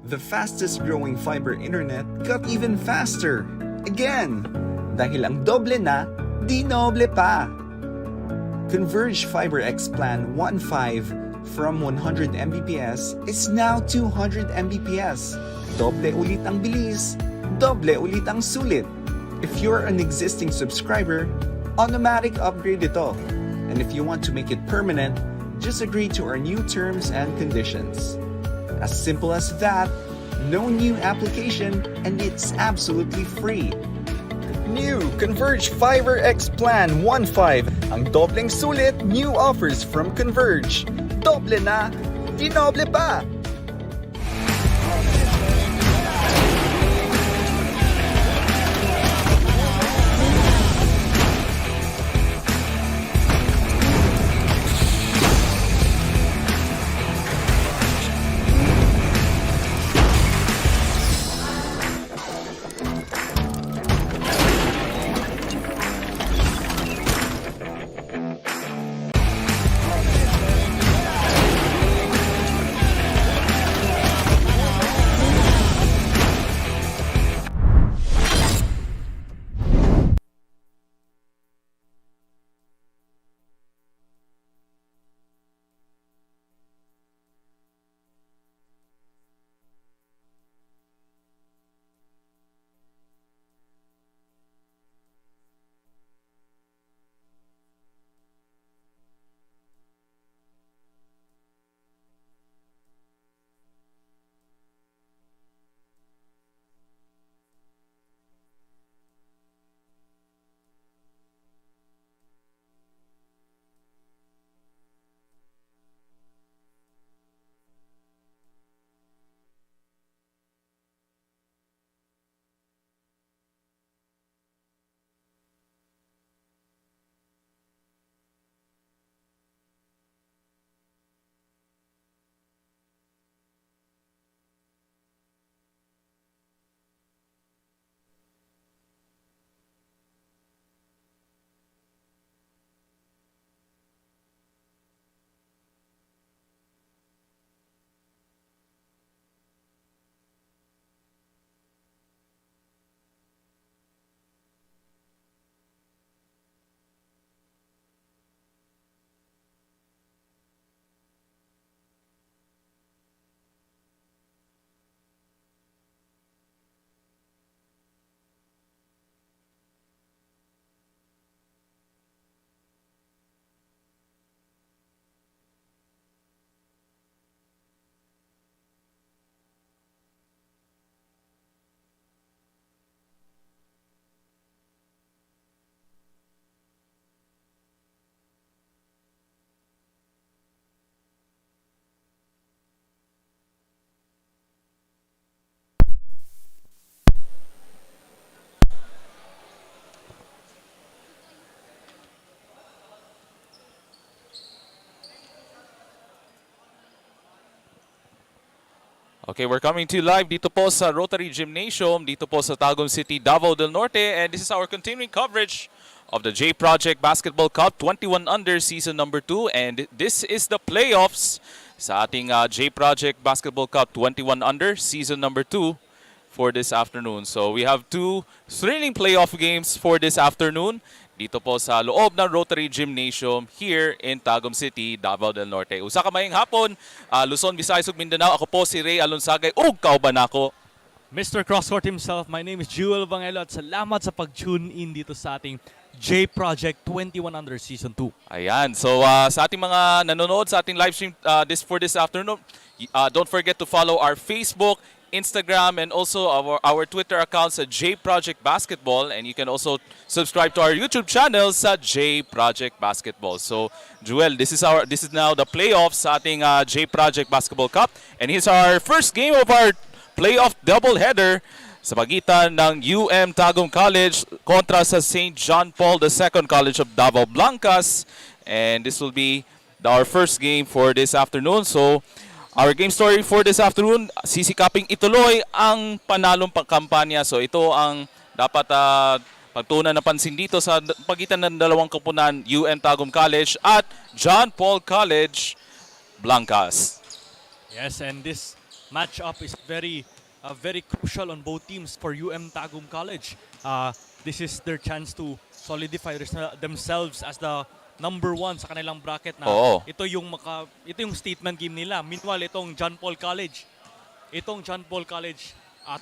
The fastest growing fiber internet got even faster. Again! Dahil ang doble na, di noble pa! Converge Fiber X Plan 1.5 from 100 Mbps is now 200 Mbps. Doble ulit ang bilis, doble ulit ang sulit. If you're an existing subscriber, automatic upgrade ito. And if you want to make it permanent, just agree to our new terms and conditions. As simple as that, no new application, and it's absolutely free. New Converge Fiber X Plan 1.5. Ang dobleng sulit, new offers from Converge. Doble na, dinoble pa! Okay, we're coming to you live dito po sa Rotary Gymnasium, dito po sa Tagum City, Davao del Norte. And this is our continuing coverage of the Jproject Basketball Cup 21 Under Season number 2. And this is the playoffs sa ating Jproject Basketball Cup 21 Under Season number 2 for this afternoon. So we have two thrilling playoff games for this afternoon dito po sa loob ng Rotary Gymnasium here in Tagum City, Davao del Norte. Usa ka mayong hapon, Luzon, Visayas ug Mindanao. Ako po si Ray Alonsagay ug kauban nako Mr. Crosscourt himself, my name is Jewel Vangelo at salamat sa pag-tune in dito sa ating Jproject 21 Under Season 2. Ayan, so sa ating mga nanonood sa ating live stream for this afternoon, don't forget to follow our Facebook, Instagram, and also our Twitter accounts at Jproject Basketball, and you can also subscribe to our YouTube channel sa Jproject Basketball. So, Joel, this is now the playoffs sa ating Jproject Basketball Cup, and here's our first game of our playoff doubleheader sa pagitan ng Tagum College kontra sa St. John Paul II College of Davao Blanca'S, and this will be our first game for this afternoon. So, our game story for this afternoon, sisikaping ituloy ang panalong kampanya. So ito ang dapat pagtuunan ng pansin dito sa pagitan ng dalawang koponan, Tagum College at John Paul College Blanca'S. Yes, and this matchup is very crucial on both teams for Tagum College. This is their chance to solidify themselves as the number 1 sa kanilang bracket na Oo. ito yung statement game nila. Meanwhile, itong John Paul College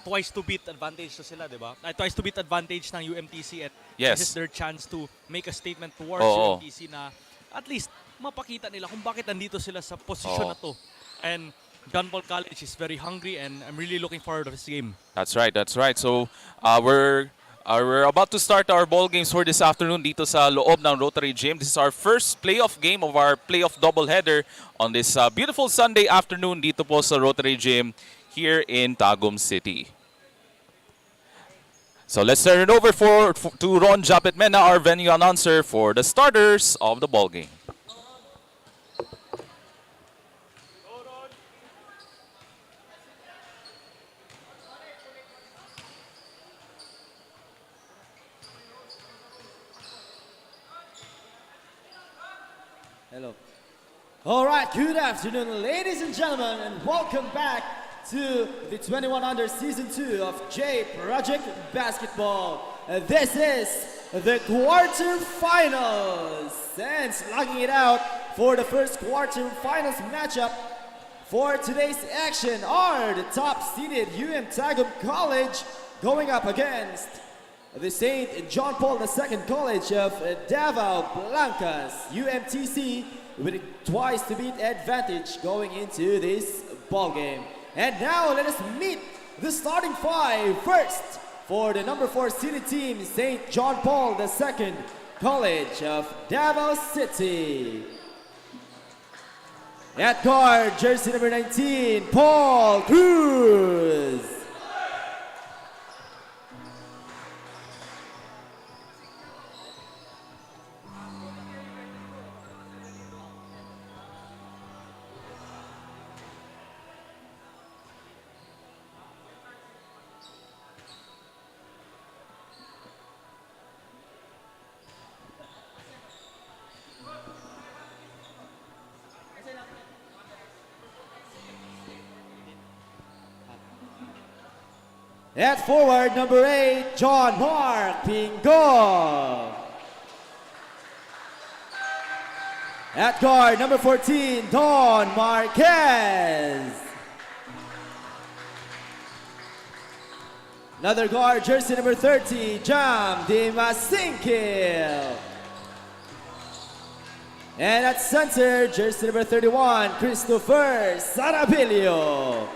twice to beat advantage to sila, di ba? Twice to beat advantage ng UMTC at Yes. this is their chance to make a statement towards Oo. UMTC na at least mapakita nila kung bakit nandito sila sa posisyon Oo. na to. And John Paul College is very hungry and I'm really looking forward to this game. That's right, that's right. So, we're about to start our ball games for this afternoon dito sa loob ng Rotary Gym. This is our first playoff game of our playoff doubleheader on this beautiful Sunday afternoon dito po sa Rotary Gym here in Tagum City. So let's turn it over to Ron Japetmena, our venue announcer for the starters of the ball game. Hello. All right, good afternoon, ladies and gentlemen, and welcome back to the 21 Under Season 2 of Jproject Basketball. This is the quarterfinals, and slugging it out for the first quarterfinals matchup for today's action are the top-seeded Tagum College going up against the St. John Paul II College of Davao Blanca'S, UMTC, with a twice to beat advantage going into this ball game. And now let us meet the starting 5 first for the number 4 seeded team, St. John Paul II College of Davao City. At guard, jersey number 19, Paul Cruz. At forward, number 8, John Mark Pingo. At guard, number 14, Don Marquez. Another guard, jersey number 30, Jam Dimasinkil. And at center, jersey number 31, Christopher Sarabilio.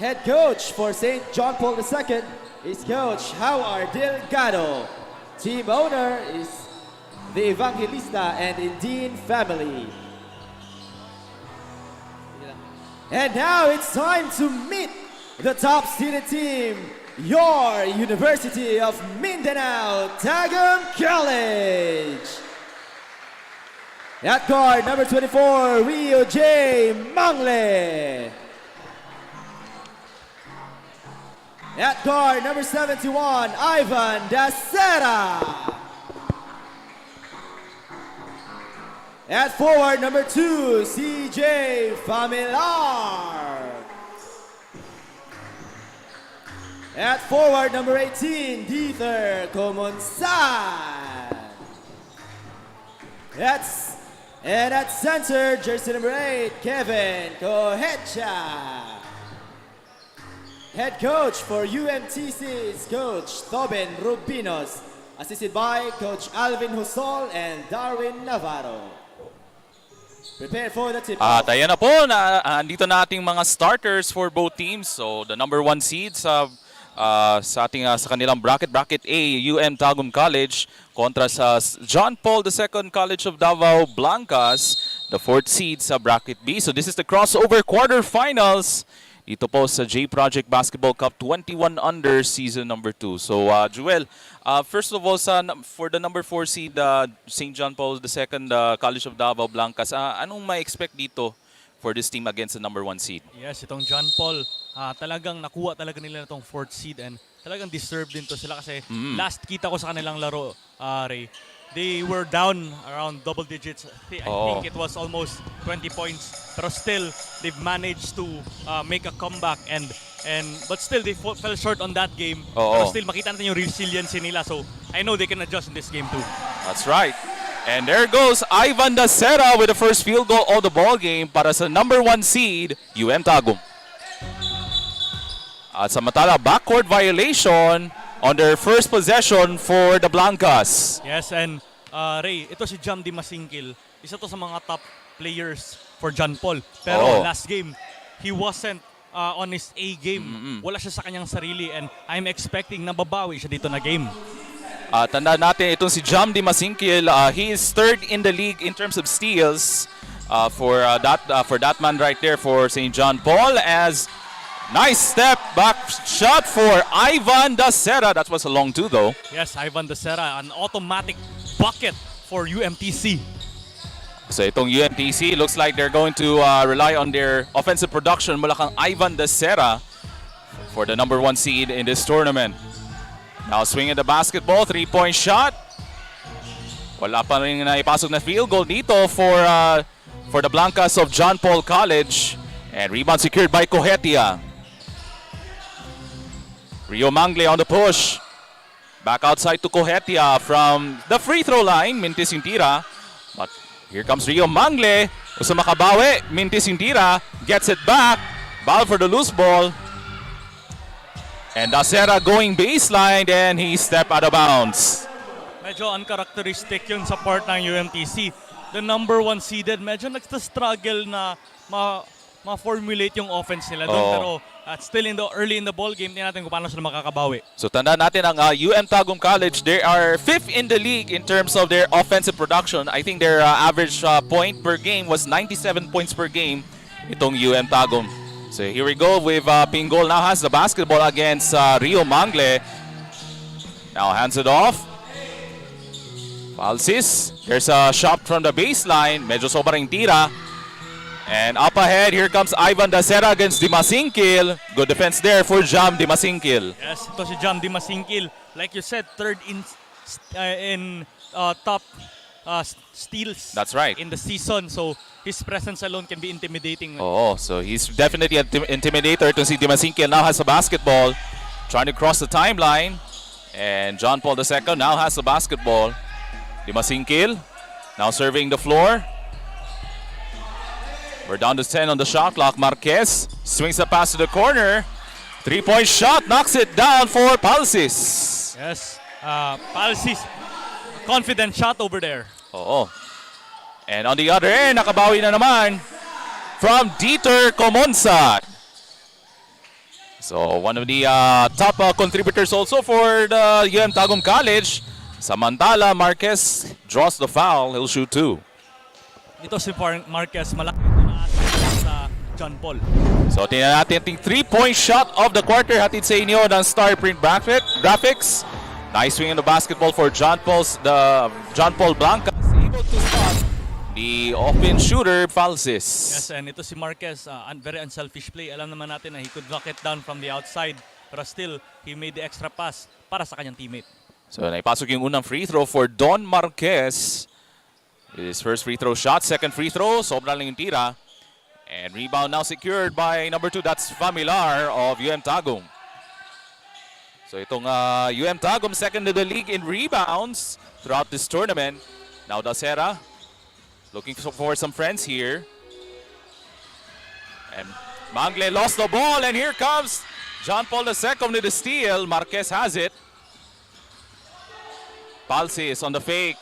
Head coach for St. John Paul II is Coach Howard Delgado. Team owner is the Evangelista and Indine family. And now it's time to meet the top-seeded team, your University of Mindanao Tagum College. At guard, number 24, Rio J. Mangle. At guard, number 71, Ivan Dacera. At forward, number 2, CJ Familar. At forward, number 18, Dieter Comonsan. And at center, jersey number 8, Kevin Cohecha. Head coach for UMTC is Coach Tobin Rubinos, assisted by Coach Alvin Husol and Darwin Navarro. Prepare for the tip-off. At ayan na po, andito na ating mga starters for both teams. So the number 1 seeds sa kanilang bracket A, Tagum College kontra sa John Paul II College of Davao Blanca'S, the 4th seed sa bracket B. So this is the crossover quarterfinals dito po sa Jproject Basketball Cup 21 Under Season number 2. So, Joel, first of all, for the number 4 seed, St. John Paul II College of Davao Blanca'S, anong ma-expect dito for this team against the number 1 seed? Yes, itong John Paul, talagang nakuha talaga nila itong 4th seed and talagang deserve din to sila kasi last kita ko sa kanilang laro, Ray, they were down around double digits. I Oh. think it was almost 20 points. But still, they've managed to make a comeback but still they fell short on that game. Oo. Pero still makita natin yung resiliency nila. So I know they can adjust in this game too. That's right. And there goes Ivan Dacera with the first field goal of the ball game para sa number 1 seed, UM Tagum. At samantala, backcourt violation on their first possession for the Blanca'S. Yes, and Ray, ito si Jam Di Masingkil. Isa to sa mga top players for John Paul. Pero Oo. last game, he wasn't on his A game. Wala siya sa kanyang sarili and I'm expecting na babawi siya dito na game. Tandaan natin, itong si Jam Di Masingkil, he is third in the league in terms of steals for that man right there for St. John Paul. As nice step back shot for Ivan Dacera. That was a long two though. Yes, Ivan Dacera, an automatic bucket for UMTC. So itong UMTC looks like they're going to rely on their offensive production mula kang Ivan Dacera for the number 1 seed in this tournament. Now swinging the basketball, 3-point shot. Wala pa rin naipasok na field goal dito for the Blanca'S of John Paul College. And rebound secured by Cohetia. Rio Mangle on the push. Back outside to Cohetia from the free throw line. Mintis yung tira. But here comes Rio Mangle. Gusto makabawi. Mintis yung tira. Gets it back. Ball for the loose ball. And Dacera going baseline. And he stepped out of bounds. Medyo uncharacteristic yun sa part ng UMTC. The number 1 seeded, medyo nagsa-struggle na ma-formulate yung offense nila doon. Oo. Pero still early in the ball game, tingnan natin kung paano sila makakabawi. So tandaan natin ang UM Tagum College, they are 5th in the league in terms of their offensive production. I think their average point per game was 97 points per game, itong UM Tagum. So here we go with Pingol now has the basketball against Rio Mangle. Now hands it off. Falsis. There's a shot from the baseline. Medyo sobrang tira. And up ahead, here comes Ivan Dacera against Dimasingkil. Good defense there for Jam Dimasingkil. Yes, ito si Jam Di Masingkil. Like you said, third in top steals. That's right. In the season. So his presence alone can be intimidating. Oh, so he's definitely an intimidator to see Dimasingkil now has the basketball. Trying to cross the timeline. And John Paul II now has the basketball. Dimasingkil now serving the floor. We're down to 10 on the shot clock. Marquez swings the pass to the corner. 3-point shot, knocks it down for Palsis. Yes, Palsis, confident shot over there. Oo. And on the other end, nakabawi na naman from Dieter Comonsat. So one of the top contributors also for the UM Tagum College. Samantala, Marquez draws the foul. He'll shoot 2. Dito si Marquez, malaki ito na sa John Paul. So tingnan natin yung 3-point shot of the quarter. Hatid sa inyo ng Star Print Graphics. Nice swing in the basketball for John Paul Blanca'S. Able to stop the open shooter, Falsis. Yes, and ito si Marquez, very unselfish play. Alam naman natin na he could knock it down from the outside. Pero still, he made the extra pass para sa kanyang teammate. So naipasok yung unang free throw for Don Marquez. His first free throw shot, second free throw, sobra lang yung tira. And rebound now secured by number 2, that's Familar of UM Tagum. So itong UM Tagum, second in the league in rebounds throughout this tournament. Now Dacera looking for some friends here. And Mangle lost the ball, and here comes John Paul II with the steal. Marquez has it. Palsi is on the fake.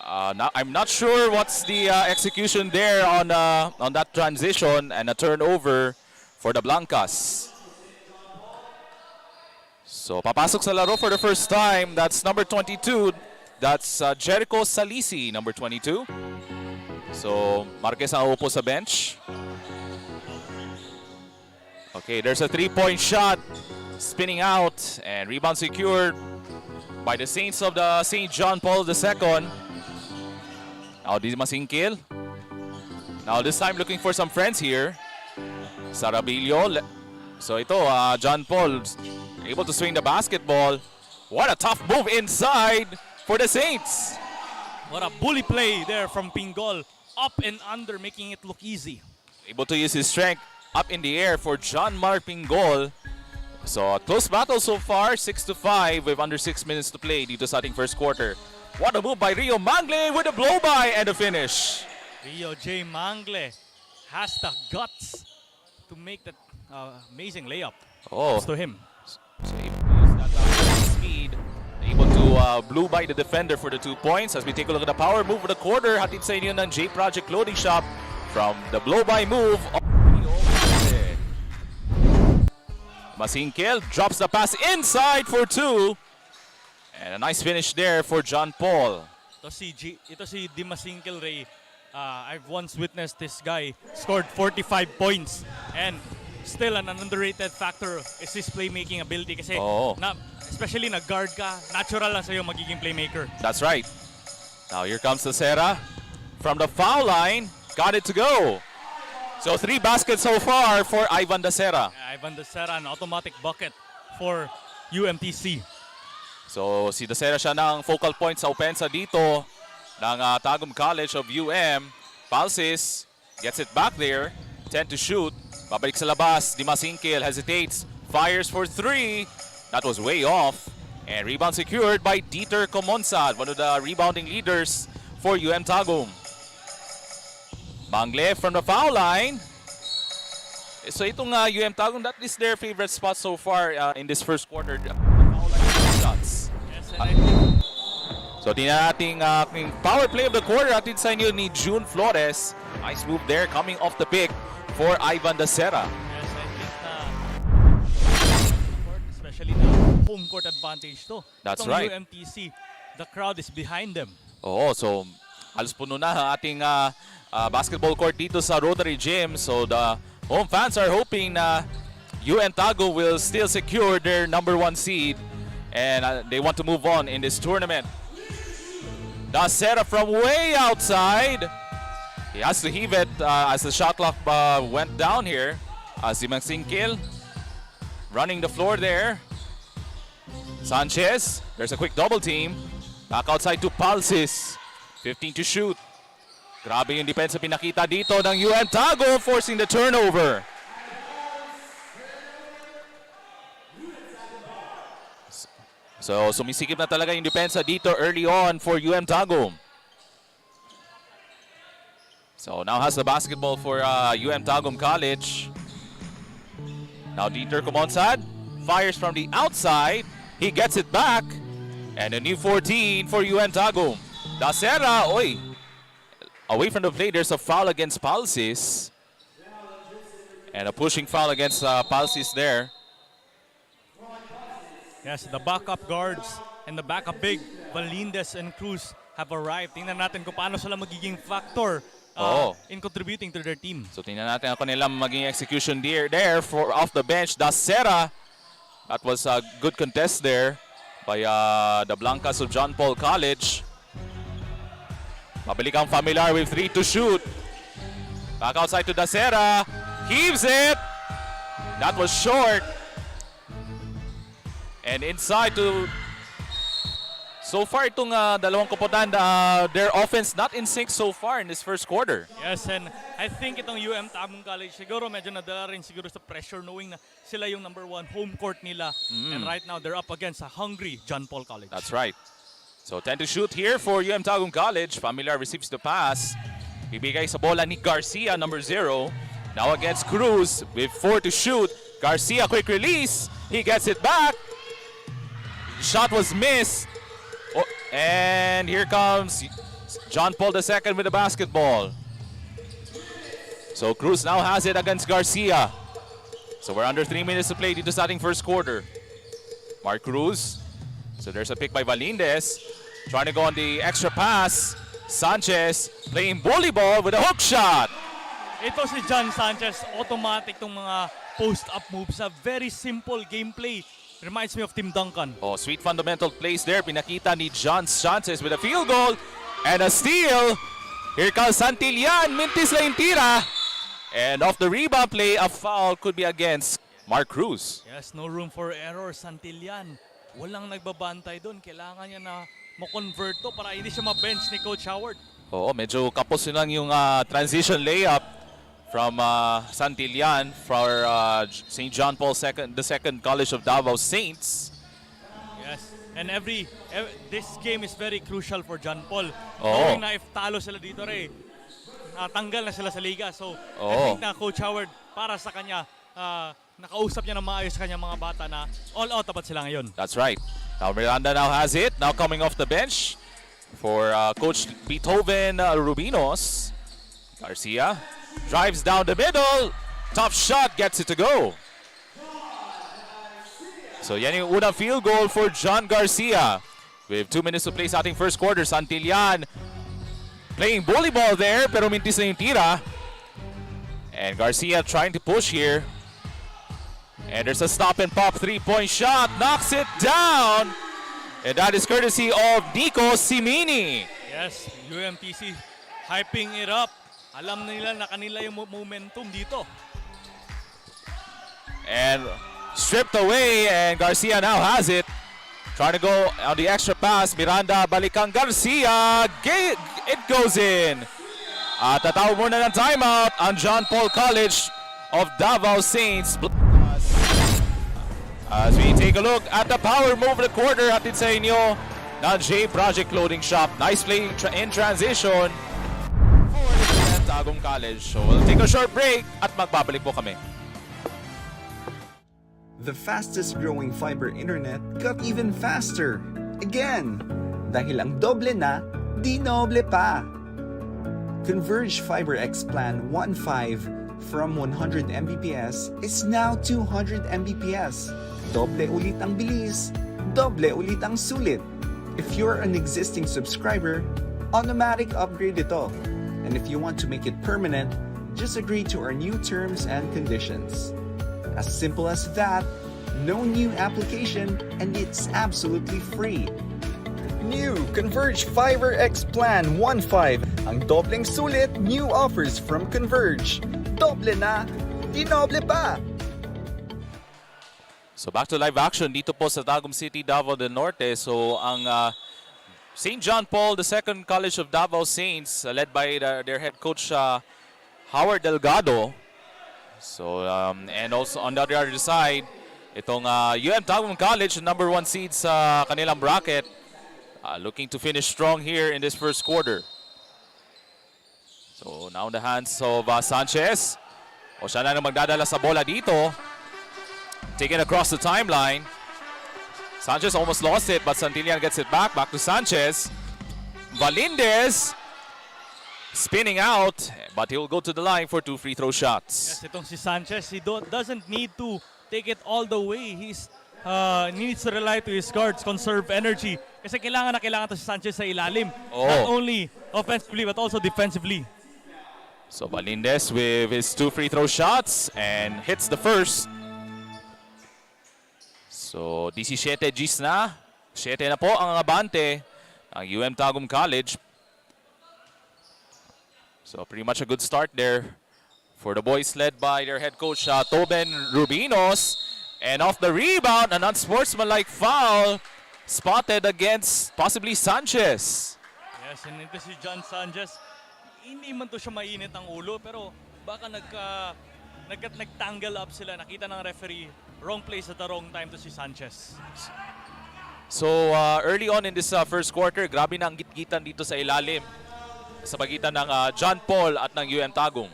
I'm not sure what's the execution there on that transition, and a turnover for the Blanca'S. So papasok sa laro for the first time. That's number 22. That's Jericho Salisi, number 22. So Marquez ang upo sa bench. Okay, there's a 3-point shot. Spinning out, and rebound secured by the Saints of the St. John Paul II. Now Dimasingkil. Now this time looking for some friends here. Sarabilio. So ito, John Paul able to swing the basketball. What a tough move inside. for the Saints. What a bully play there from Pingol. Up and under, making it look easy. Able to use his strength up in the air for John Mark Pingol. So a close battle so far, 6-5 with under 6 minutes to play dito sa ating first quarter. What a move by Rio Mangle with a blow-by and a finish. Rio J. Mangle has the guts to make that amazing layup. Oh, Props to him. so able to use that speed. Able to blue by the defender for the 2 points. As we take a look at the power move of the quarter, hatid sa inyo ng Jproject Clothing Shop from the blow-by move of Rio Mangle. Masingkil drops the pass inside for 2. And a nice finish there for John Paul. Ito si Dimasingkil Ray. I've once witnessed this guy scored 45 points. And still an underrated factor is his playmaking ability. Kasi especially na guard ka, natural lang sa'yo magiging playmaker. That's right. Now here comes Lazada from the foul line. Got it to go. So 3 baskets so far for Ivan Dacera. Ivan Dacera, an automatic bucket for UMTC. So si Dacera siya ng focal point sa opensa dito ng Tagum College of UM. Palsis gets it back there. 10 to shoot. Babalik sa labas. Dimasingkil hesitates. Fires for 3. That was way off. And rebound secured by Dieter Comonsad, one of the rebounding leaders for UM Tagum. Mangle from the foul line. So itong UM Tagum, that is their favorite spot so far in this first quarter. The foul line shots. Yes, and I think So tingnan natin power play of the quarter atin sa inyo ni June Flores. Nice move there coming off the pick for Ivan Dacera. yes, I think especially the home court advantage to. That's Itong right. UMTC, the crowd is behind them. Oo, so halos puno na ang ating basketball court dito sa Rotary Gym. So the home fans are hoping na UM Tagum will still secure their #1 seed and they want to move on in this tournament. Dacera from way outside. He has to heave it as the shot clock went down here. Dimasingkil running the floor there. Sanchez, there's a quick double team. Back outside to Palsis. 15 to shoot. Grabe yung depensa pinakita dito ng UM Tagum, forcing the turnover. So sumisikip na talaga yung depensa dito early on for UM Tagum. So now has the basketball for UM Tagum College. Now Dieter Comonsad fires from the outside. He gets it back. And a new 14 for UM Tagum. Dacera, away from the play, there's a foul against Palsis. And a pushing foul against Palsis there. Yes, the backup guards and the backup big, Valindes and Cruz, have arrived. Tingnan natin kung paano sila magiging factor in contributing to their team. So tingnan natin ang kanilang maging execution there for off the bench. Dacera, that was a good contest there by the Blanca'S of John Paul College. Mabalik ang Familiar with 3 to shoot. Back outside to Dacera. Heaves it. That was short. And inside to... So far itong dalawang kopotan, their offense not in sync so far in this first quarter. Yes, and I think itong UM Tagum College, siguro medyo nadala rin siguro sa pressure knowing na sila yung #1 home court nila. And right now, they're up against a hungry John Paul College. That's right. So 10 to shoot here for UM Tagum College. Familiar receives the pass. Bibigay sa bola ni Garcia, #0. Now against Cruz with 4 to shoot. Garcia, quick release. He gets it back. Shot was missed. Oh, and here comes John Paul II with the basketball. So Cruz now has it against Garcia. So we're under 3 minutes to play dito sa ating first quarter. Mark Cruz. So there's a pick by Valindes. Trying to go on the extra pass. Sanchez playing bully ball with a hook shot. Ito si John Sanchez, automatic tong mga post-up moves. A very simple gameplay. Reminds me of Tim Duncan. Oh, sweet fundamental plays there. Pinakita ni John Sanchez with a field goal and a steal. Here comes Santillan. Mintis la yung tira. And off the rebound play, a foul could be against Mark Cruz. Yes, no room for error. Santillan, walang nagbabantay doon. Kailangan niya na mo-convert to para hindi siya ma-bench ni Coach Howard. Oo, medyo kapos yun lang yung transition layup from Santillan for St. John Paul the second College of Davao Saints. Yes. And this game is very crucial for John Paul. Oo. Knowing na if talo sila dito tanggal na sila sa liga. So, I think na Coach Howard, para sa kanya, nakausap niya na maayos sa kanyang mga bata na all out dapat sila ngayon. That's right. Now Miranda now has it. Now coming off the bench for Coach Beethoven Rubinos. Garcia drives down the middle. Tough shot, gets it to go. So yan yung unang field goal for John Garcia. We have 2 minutes to play sa ating first quarter. Santillan playing volleyball there, pero mintis na yung tira. And Garcia trying to push here. And there's a stop and pop 3-point shot. Knocks it down. And that is courtesy of Nico Simini. Yes, UMTC hyping it up. Alam nila na kanila yung momentum dito. And stripped away, and Garcia now has it. Trying to go on the extra pass. Miranda balikan Garcia. It goes in. At tatawag muna ng timeout ang John Paul College of Davao Saints. As we take a look at the power move of the quarter, hatid sa inyo ng Jproject Clothing Shop. Nice play in transition for the Tagum College. So we'll take a short break at magbabalik po kami. The fastest growing fiber internet got even faster. Again, dahil ang doble na, di noble pa. Converge Fiber X Plan 1.5 from 100 Mbps is now 200 Mbps. Doble ulit ang bilis, doble ulit ang sulit. If you're an existing subscriber, automatic upgrade ito. And if you want to make it permanent, just agree to our new terms and conditions. As simple as that, no new application, and it's absolutely free. New Converge Fiber X Plan 1.5. Ang dobleng sulit, new offers from Converge. Doble na, di noble pa! So back to live action dito po sa Tagum City, Davao del Norte. So ang St. John Paul, the second College of Davao Saints, led by their head coach Howard Delgado. So and also on the other side, itong Tagum College, number 1 seed sa kanilang bracket, looking to finish strong here in this first quarter. So now in the hands of Sanchez. O siya na magdadala sa bola dito. Taken across the timeline. Sanchez almost lost it, but Santillan gets it back. Back to Sanchez. Valindez spinning out, but he will go to the line for 2 free throw shots. Yes, itong si Sanchez, he doesn't need to take it all the way. He's needs to rely to his guards, conserve energy. Kasi kailangan to si Sanchez sa ilalim. Not only offensively, but also defensively. So Valindez with his 2 free throw shots and hits the first. So 17 Gs na. 7 na po ang abante ng Tagum College. So pretty much a good start there for the boys led by their head coach Toben Rubinos. And off the rebound, an unsportsmanlike foul spotted against possibly Sanchez. Yes, and ito si John Sanchez. Hindi man to siya mainit ang ulo, pero baka nagtangle up sila. Nakita ng referee, wrong place at the wrong time to si Sanchez. So early on in this first quarter, grabe na ang gitgitan dito sa ilalim sa pagitan ng John Paul at ng Tagum.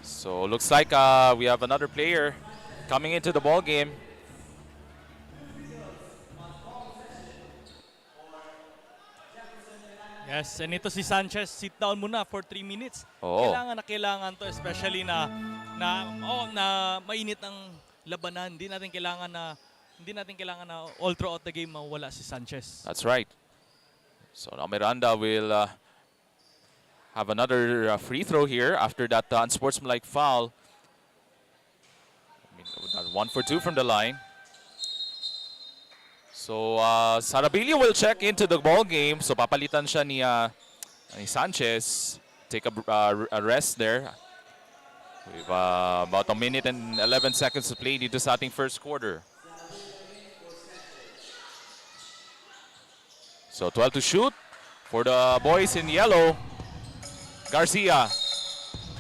So looks like we have another player coming into the ball game. Yes, and ito si Sanchez, sit down muna for 3 minutes. Oo. Kailangan to, especially na mainit ang labanan. Hindi natin kailangan na all throughout the game mawala si Sanchez. That's right. So now Miranda will have another free throw here after that unsportsmanlike foul. 1 for 2 from the line. So Sarabilio will check into the ball game. So papalitan siya ni Sanchez. Take a rest there. We have about 1 minute and 11 seconds to play dito sa ating first quarter. So 12 to shoot for the boys in yellow. Garcia.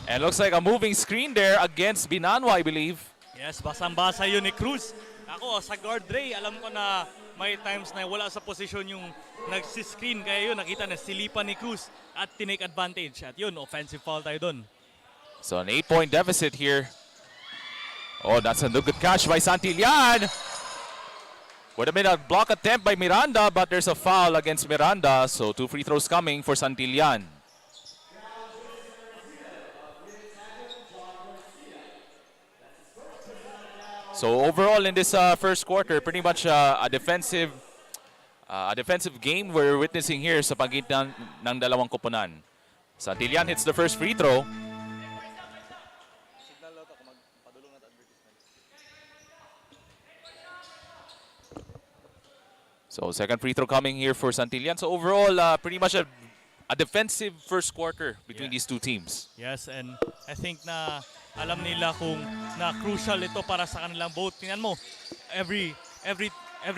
And looks like a moving screen there against Binanwa, I believe. Yes, basang-basa yun ni Cruz. Ako, sa guard Ray, alam ko na may times na wala sa posisyon yung nagsiscreen. Kaya yun, nakita na silipan ni Cruz at tinake advantage. At yun, offensive foul tayo dun. So an 8-point deficit here. Oh, that's a good catch by Santillan. Would have been a block attempt by Miranda, but there's a foul against Miranda. So 2 free throws coming for Santillan. So overall in this first quarter, pretty much a defensive game we're witnessing here sa pagitan ng dalawang koponan. Santillan hits the first free throw. So second free throw coming here for Santillan. So overall, pretty much a defensive first quarter between these two teams. Yes, and I think na alam nila kung na crucial ito para sa kanilang both. Tingnan mo, every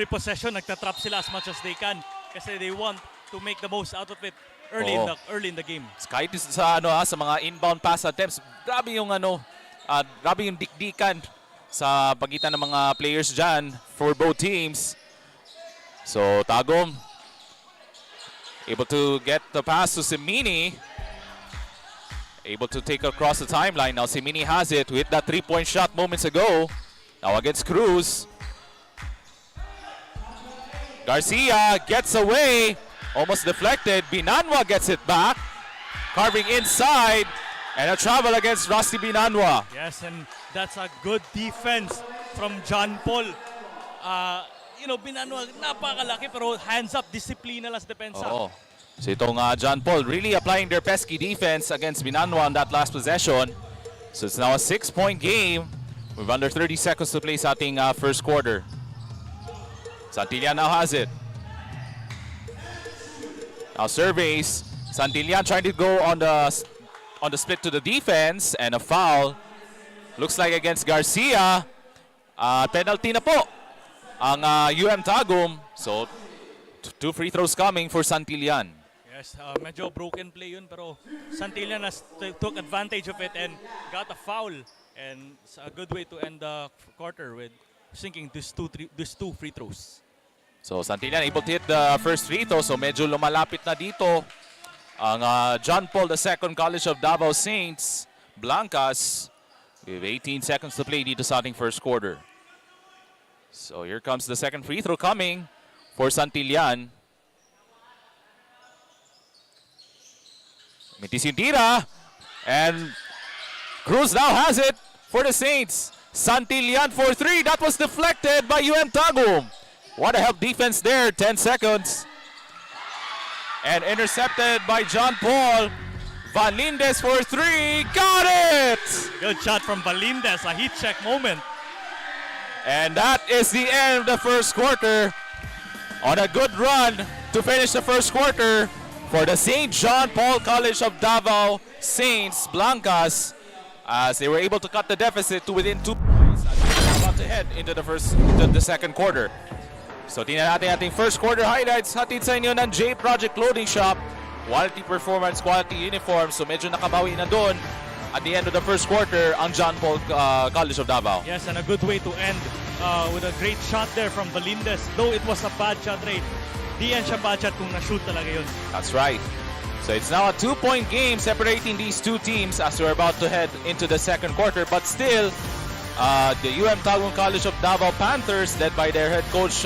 possession nagtatrap sila as much as they can kasi they want to make the most out of it early in the game. Kahit sa sa mga inbound pass attempts, grabe yung grabe yung dikdikan sa pagitan ng mga players diyan for both teams. So Tagum able to get the pass to Simini. Able to take across the timeline. Now Simini has it with that 3-point shot moments ago. Now against Cruz. Garcia gets away. Almost deflected. Binanwa gets it back. Carving inside. And a travel against Rusty Binanwa. Yes, and that's a good defense from John Paul. Binanwa, napakalaki pero hands up, disiplina lang sa depensa. Oo. So itong John Paul really applying their pesky defense against Binanwa on that last possession. So it's now a 6-point game with under 30 seconds to play sa ating first quarter. Santillan now has it. Now surveys. Santillan trying to go on the split to the defense and a foul. Looks like against Garcia. Penalty na po ang UM Tagum. So 2 free throws coming for Santillan. Yes, medyo broken play yun pero Santillan took advantage of it and got a foul. And it's a good way to end the quarter with sinking these two free throws. So Santillan able to hit the first free throw. So medyo lumalapit na dito ang John Paul II College of Davao Saints Blanca'S with 18 seconds to play dito sa ating first quarter. So here comes the second free throw coming for Santillan. Mitis yung tira. And Cruz now has it for the Saints. Santillan for 3. That was deflected by UM Tagum. What a help defense there. 10 seconds. And intercepted by John Paul. Valindes for 3. Got it! Good shot from Valindes. A heat check moment. And that is the end of the first quarter. On a good run to finish the first quarter for the St. John Paul College of Davao Saints Blanca'S as they were able to cut the deficit to within 2 points as they're about to head into the second quarter. So tingnan natin ating first quarter highlights hatid sa inyo ng Jproject Clothing Shop. Quality performance, quality uniform. So medyo nakabawi na doon at the end of the first quarter ang John Paul College of Davao. Yes, and a good way to end with a great shot there from Valindes. Though it was a bad shot, Ray. Di yan siya bad shot kung na-shoot talaga yun. That's right. So it's now a 2-point game separating these two teams as we're about to head into the second quarter. But still, the UM Tagum College of Davao Panthers, led by their head coach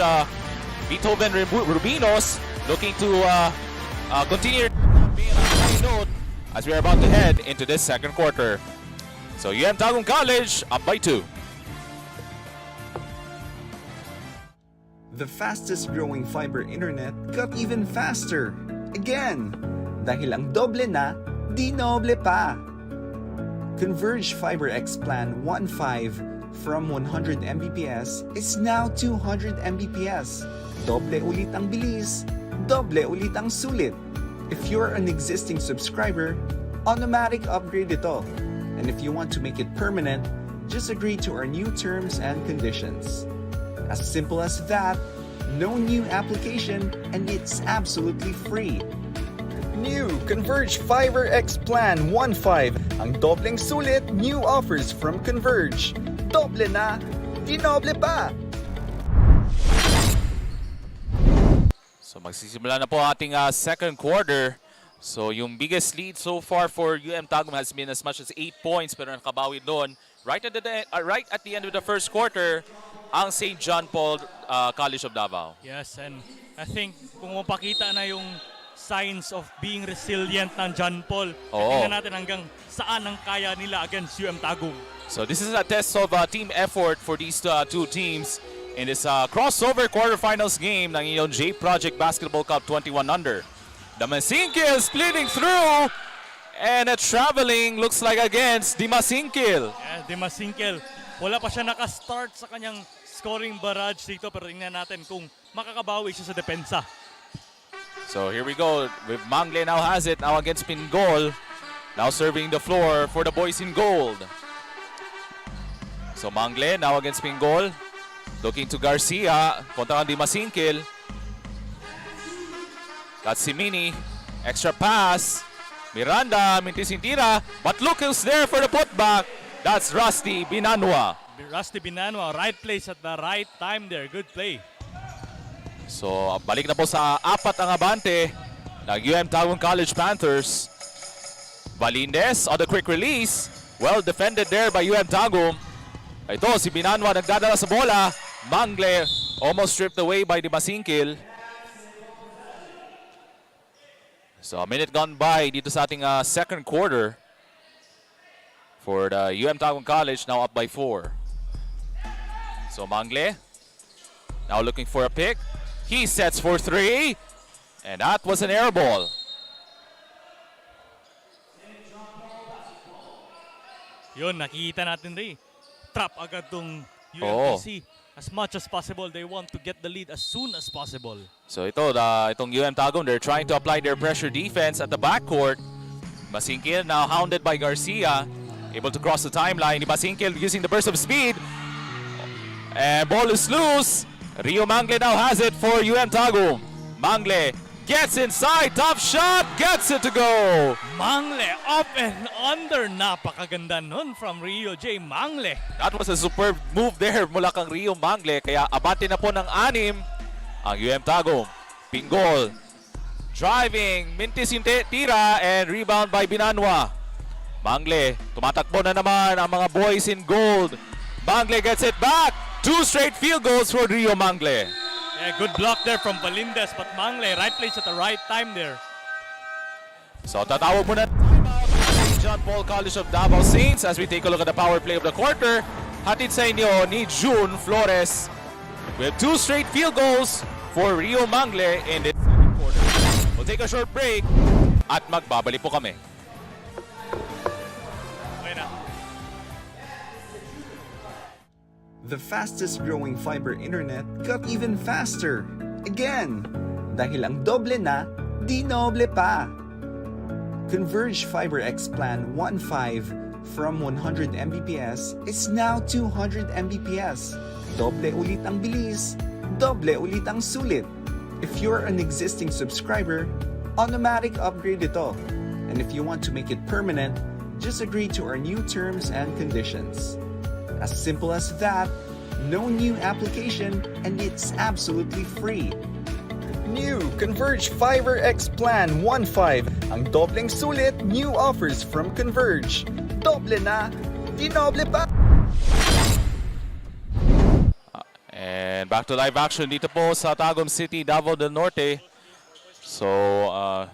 Beethoven Rubinos, looking to continue being on a high note as we're about to head into this second quarter. So UM Tagum College up by 2. The fastest growing fiber internet got even faster. Again! Dahil ang doble na, di noble pa. Converge Fiber X Plan 1.5 from 100 Mbps is now 200 Mbps. Doble ulit ang bilis, doble ulit ang sulit. If you're an existing subscriber, automatic upgrade ito. And if you want to make it permanent, just agree to our new terms and conditions. As simple as that, No new application, and it's absolutely free. New Converge Fiber X Plan 1.5. Ang dobleng sulit, new offers from Converge. Doble na, di noble pa! So magsisimula na po ang ating second quarter. So yung biggest lead so far for Tagum has been as much as 8 points, pero nakabawi doon. Right at the end of the first quarter, ang St. John Paul College of Davao. Yes, and I think kung mapakita na yung signs of being resilient ng John Paul, tingnan natin hanggang saan ang kaya nila against Tagum. So this is a test of team effort for these two teams in this crossover quarterfinals game ng iyong Jproject Basketball Cup 21 Under. The Masingkil splitting through, and traveling looks like against Dimasingkil. Yeah, Dimasingkil, wala pa siya nakastart sa kanyang scoring barrage dito, pero tingnan natin kung makakabawi siya sa depensa. So here we go, with Mangle now has it, now against Pingol. Now serving the floor for the boys in gold. So Mangle now against Pingol. Looking to Garcia, kontra kang Dimasingkil. Got Simini, extra pass. Miranda, Mintisintira, but look who's there for the putback. That's Rusty Binanwa. Rusty Binanwa, right place at the right time there. Good play. So balik na po sa apat ang abante ng Tagum College Panthers. Valindez on the quick release. Well defended there by Tagum. Ito si Binanwa nagdadala sa bola. Mangle almost stripped away by Dimasingkil. So a minute gone by dito sa ating second quarter for the Tagum College, now up by 4. So Mangle now looking for a pick. He sets for 3, and that was an air ball. Yun, nakikita natin rin. Trap agad tong UMTC. As much as possible, they want to get the lead as soon as possible. So itong Tagum, they're trying to apply their pressure defense at the backcourt. Masingkil now hounded by Garcia, able to cross the timeline. Masingkil using the burst of speed, and ball is loose. Rio Mangle now has it for Tagum. Mangle gets inside, top shot, gets it to go. Mangle up and under, napakaganda nun from Rio J. Mangle. That was a superb move there mula kang Rio Mangle, kaya abante na po ng 6 ang Tagum. Pingol driving, Mintis yung tira, and rebound by Binanwa. Mangle, tumatakbo na naman ang mga boys in gold. Mangle gets it back. 2 straight field goals for Rio Mangle. Yeah, good block there from Valindez, but Mangle, right place at the right time there. So tatawag muna timeout St. John Paul College of Davao Saints as we take a look at the power play of the quarter. Hatid sa inyo ni June Flores with 2 straight field goals for Rio Mangle in the second quarter. We'll take a short break at magbabalik po kami. Okay na. The fastest growing fiber internet got even faster. Again, dahil ang doble na, di noble pa. Converge Fiber X Plan 1.5 from 100 Mbps is now 200 Mbps. Doble ulit ang bilis, doble ulit ang sulit. If you're an existing subscriber, automatic upgrade ito. And if you want to make it permanent, just agree to our new terms and conditions. As simple as that, no new application, and it's absolutely free. New Converge Fiber X Plan 1.5. Ang dobleng sulit, new offers from Converge. Doble na, di noble pa! And back to live action dito po sa Tagum City, Davao del Norte. So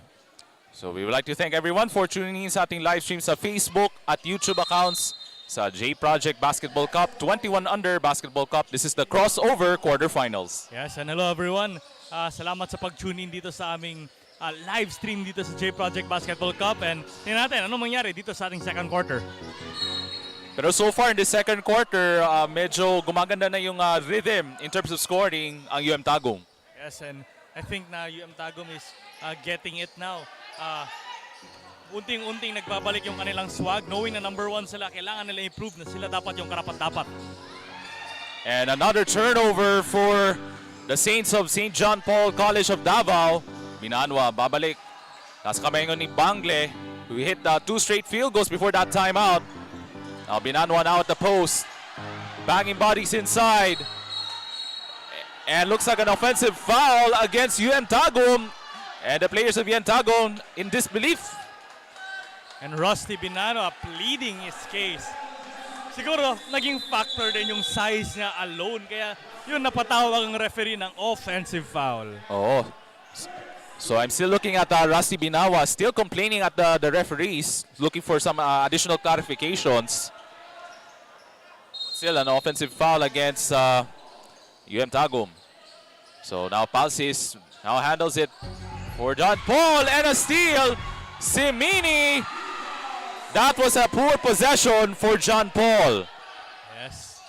we would like to thank everyone for tuning in sa ating live stream sa Facebook at YouTube accounts sa Jproject Basketball Cup 21 Under Basketball Cup. This is the crossover quarterfinals. Yes, and hello everyone. Salamat sa pag-tune in dito sa aming live stream dito sa Jproject Basketball Cup. And tingnan natin ano mangyari dito sa ating second quarter. Pero so far in the second quarter, medyo gumaganda na yung rhythm in terms of scoring ang Tagum. Yes, and I think na Tagum is getting it now. Unting-unting nagbabalik yung kanilang swag, knowing na number 1 sila, kailangan nila improve na sila dapat yung karapat-dapat. And another turnover for the Saints of St. John Paul College of Davao. Binanwa, babalik. Nasa kamay ngayon ni Bangle, who hit 2 straight field goals before that timeout. Now Binanwa now at the post. Banging bodies inside. And looks like an offensive foul against Tagum. And the players of Tagum in disbelief. And Rusty Binanwa pleading his case. Siguro naging factor din yung size niya alone. Kaya yun napatawag ang referee ng offensive foul. Oh. So I'm still looking at Rusty Binanwa, still complaining at the referees, looking for some additional clarifications. Still an offensive foul against Tagum. So now Palsis now handles it for John Paul and a steal. Simini. That was a poor possession for John Paul. Yes.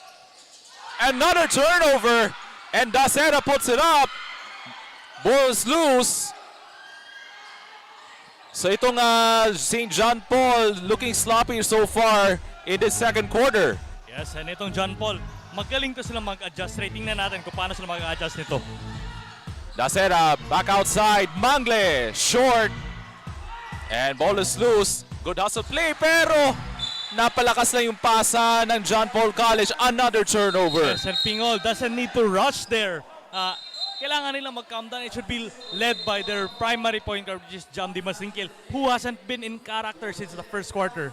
Another turnover, and Dacera puts it up. Ball's loose. So itong St. John Paul looking sloppy so far in the second quarter. Yes, and itong John Paul, magaling to sila mag-adjust. Tingnan natin kung paano sila mag-adjust nito. Dacera back outside. Mangle short. And ball is loose. Good hustle play, pero napalakas na yung pasa ng John Paul College. Another turnover. Yes, and Pingol doesn't need to rush there. Kailangan nilang mag-calm down. It should be led by their primary point guard, which is Jam Dimasingkil, who hasn't been in character since the first quarter.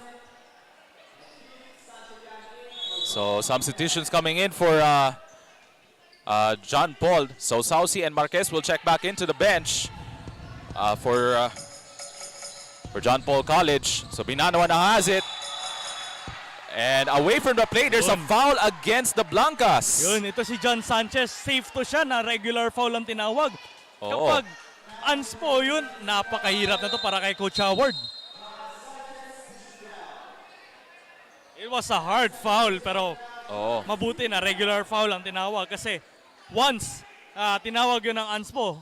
So substitutions coming in for John Paul. So Saucy and Marquez will check back into the bench for John Paul College. So Binanwa na has it. And away from the play, there's a foul against the Blanca'S. Yun, ito si John Sanchez. Safe to siya na regular foul ang tinawag. Oo. Kapag unspo yun, napakahirap na to para kay Coach Howard. It was a hard foul, pero mabuti na regular foul ang tinawag. Kasi once tinawag yun ng unspo,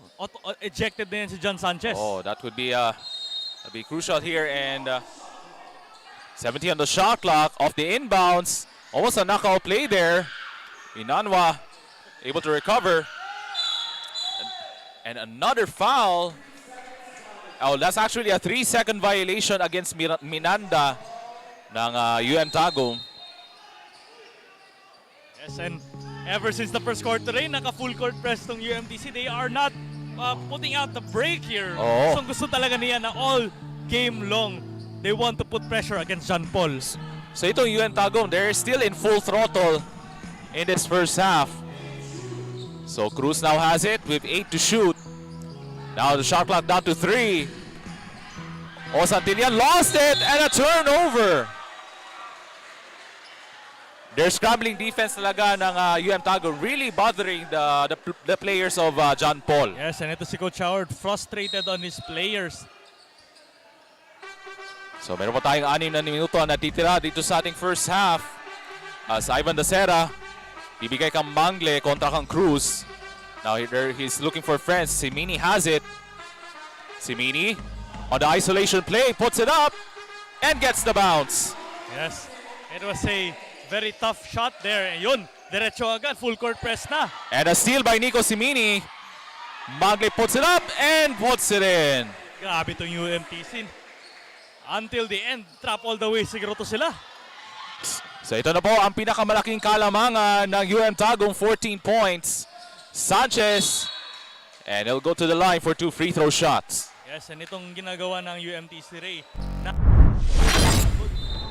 ejected din si John Sanchez. Oh, that would be crucial here. And 70 on the shot clock off the inbounds. Almost a knockout play there. Binanwa able to recover. And another foul. Oh, that's actually a 3-second violation against Minanda ng Tagum. Yes, and ever since the first quarter naka full court press tong UMTC. They are not putting out the break here. Oo. Gusto talaga niya na all game long they want to put pressure against John Paul. So itong Tagum, they're still in full throttle in this first half. So Cruz now has it with 8 to shoot. Now the shot clock down to 3. Santillan lost it and a turnover. Their scrambling defense talaga ng Tagum really bothering the players of John Paul. Yes, and ito si Coach Howard frustrated on his players. So meron pa tayong 6 na minuto na natitira dito sa ating first half. Sa Ivan Dacera, bibigay kang Mangle kontra kang Cruz. Now he's looking for friends. Simini has it. Simini on the isolation play, puts it up and gets the bounce. Yes, it was a very tough shot there. Yun, diretso agad, full court press na. And a steal by Nico Simini. Mangle puts it up and puts it in. Grabe itong UMTC. Until the end, trap all the way siguro to sila. So ito na po ang pinakamalaking kalamangan ng Tagum, 14 points. Sanchez, and he'll go to the line for 2 free throw shots. Yes, and itong ginagawa ng UMTC Ray na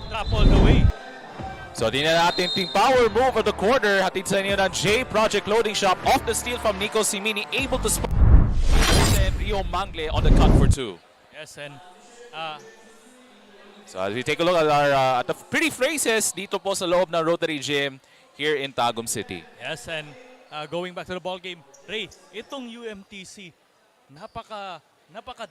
trap all the way. So di na natin ting power move of the quarter. Hatid sa inyo ng Jproject Loading Shop. Off the steal from Nico Simini, able to spot and Rio Mangle on the cut for 2. Yes, and so as we take a look at our at the pretty faces dito po sa loob ng Rotary Gym here in Tagum City. yes, and going back to the ball game, Ray, itong UMTC napaka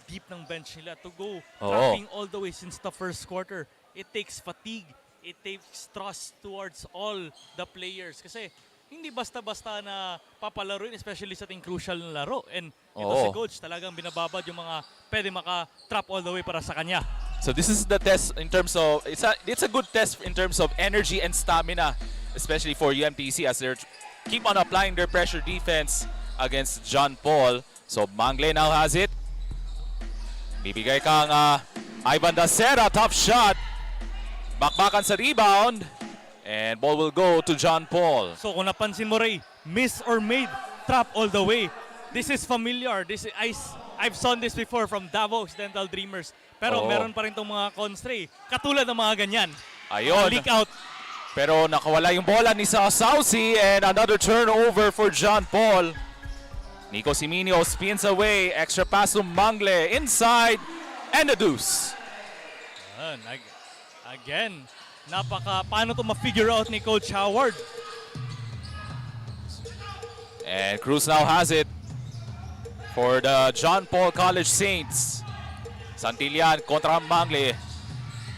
deep ng bench nila to go trapping all the way since the first quarter. It takes fatigue, it takes trust towards all the players kasi hindi basta-basta na papalaruin, especially sa ating crucial na laro. And ito si coach talagang binababad yung mga pwede maka-trap all the way para sa kanya. So this is the test in terms of it's a good test in terms of energy and stamina, especially for UMTC as they keep on applying their pressure defense against John Paul. So Mangle now has it. Bibigay kang Ivan Dacera, top shot. Bakbakan sa rebound. And ball will go to John Paul. So kung napansin mo, Ray, miss or made, trap all the way. This is familiar. I've seen this before from Davao Occidental Dreamers. Pero meron pa rin itong mga constray. Katulad ng mga ganyan. Ayun. Leak out. Pero nakawala yung bola ni Saucy and another turnover for John Paul. Nico Siminio spins away. Extra pass to Mangle inside and a deuce. Again, paano to ma-figure out ni Coach Howard? And Cruz now has it for the John Paul College Saints. Santillan kontra Mangle.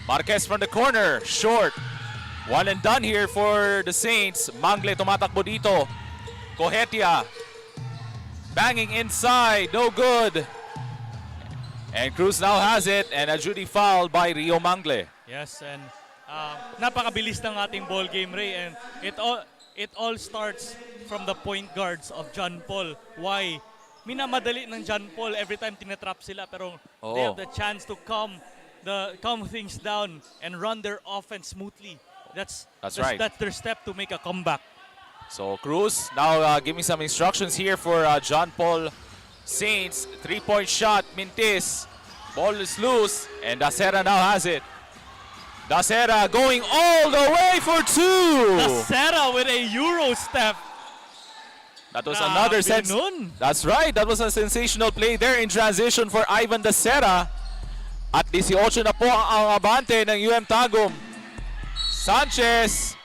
Marquez from the corner, short. One and done here for the Saints. Mangle tumatakbo dito. Cohetia banging inside, no good. And Cruz now has it, and a duty foul by Rio Mangle. Yes, and napakabilis ng ating ball game, Ray, and it all starts from the point guards of John Paul. Why? Minamadali ng John Paul every time tinatrap sila, pero they have the chance to calm things down and run their offense smoothly. That's right. That's their step to make a comeback. So Cruz now giving some instructions here for John Paul Saints. 3-point shot, Mintis. Ball is loose, and Dacera now has it. Dacera going all the way for two. Dacera with a Euro step. That was another sense. That's right. That was a sensational play there in transition for Ivan Dacera. At 18 na po ang abante ng Tagum. Sanchez.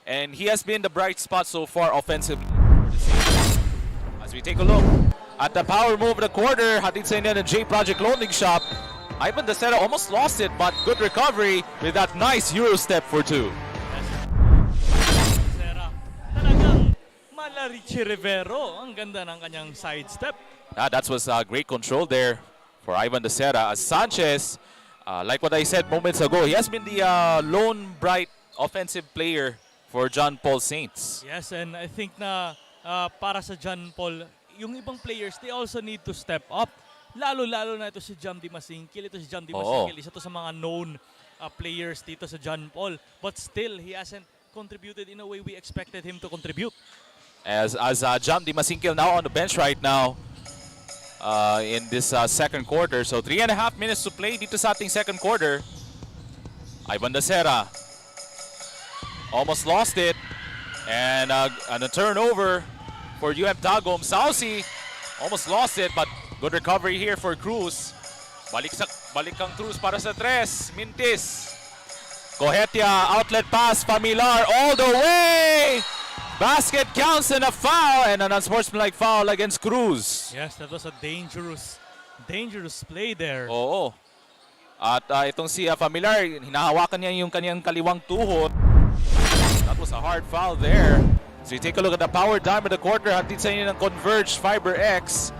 And he has been the bright spot so far offensively. As we take a look at the power move of the quarter, hatid sa inyo ng Jproject loading shop. Ivan Dacera almost lost it, but good recovery with that nice Euro step for two. Dacera, talagang mala Richie Rivero. Ang ganda ng kanyang sidestep. That was great control there for Ivan Dacera. As Sanchez, like what I said moments ago, he has been the lone bright offensive player for John Paul Saints. Yes, and I think na para sa John Paul, yung ibang players, they also need to step up. Lalo-lalo na ito si Jam Di Masingkil. Ito si Jam Di Masingkil, isa to sa mga known players dito sa John Paul. But still, he hasn't contributed in a way we expected him to contribute. As Jam Di Masingkil now on the bench right now in this second quarter. So 3.5 minutes to play dito sa ating second quarter. Ivan Dacera almost lost it. And a turnover for Tagum. Saucy almost lost it, but good recovery here for Cruz. Balik kang Cruz para sa tres. Mintis. Cohetia, outlet pass, Familiar all the way! Basket counts and a foul, and an unsportsmanlike foul against Cruz. Yes, that was a dangerous play there. Oo. At itong si Familiar, hinahawakan niya yung kanyang kaliwang tuhod. That was a hard foul there. So you take a look at the power dime of the quarter. Hatid sa inyo ng Converge Fiber X.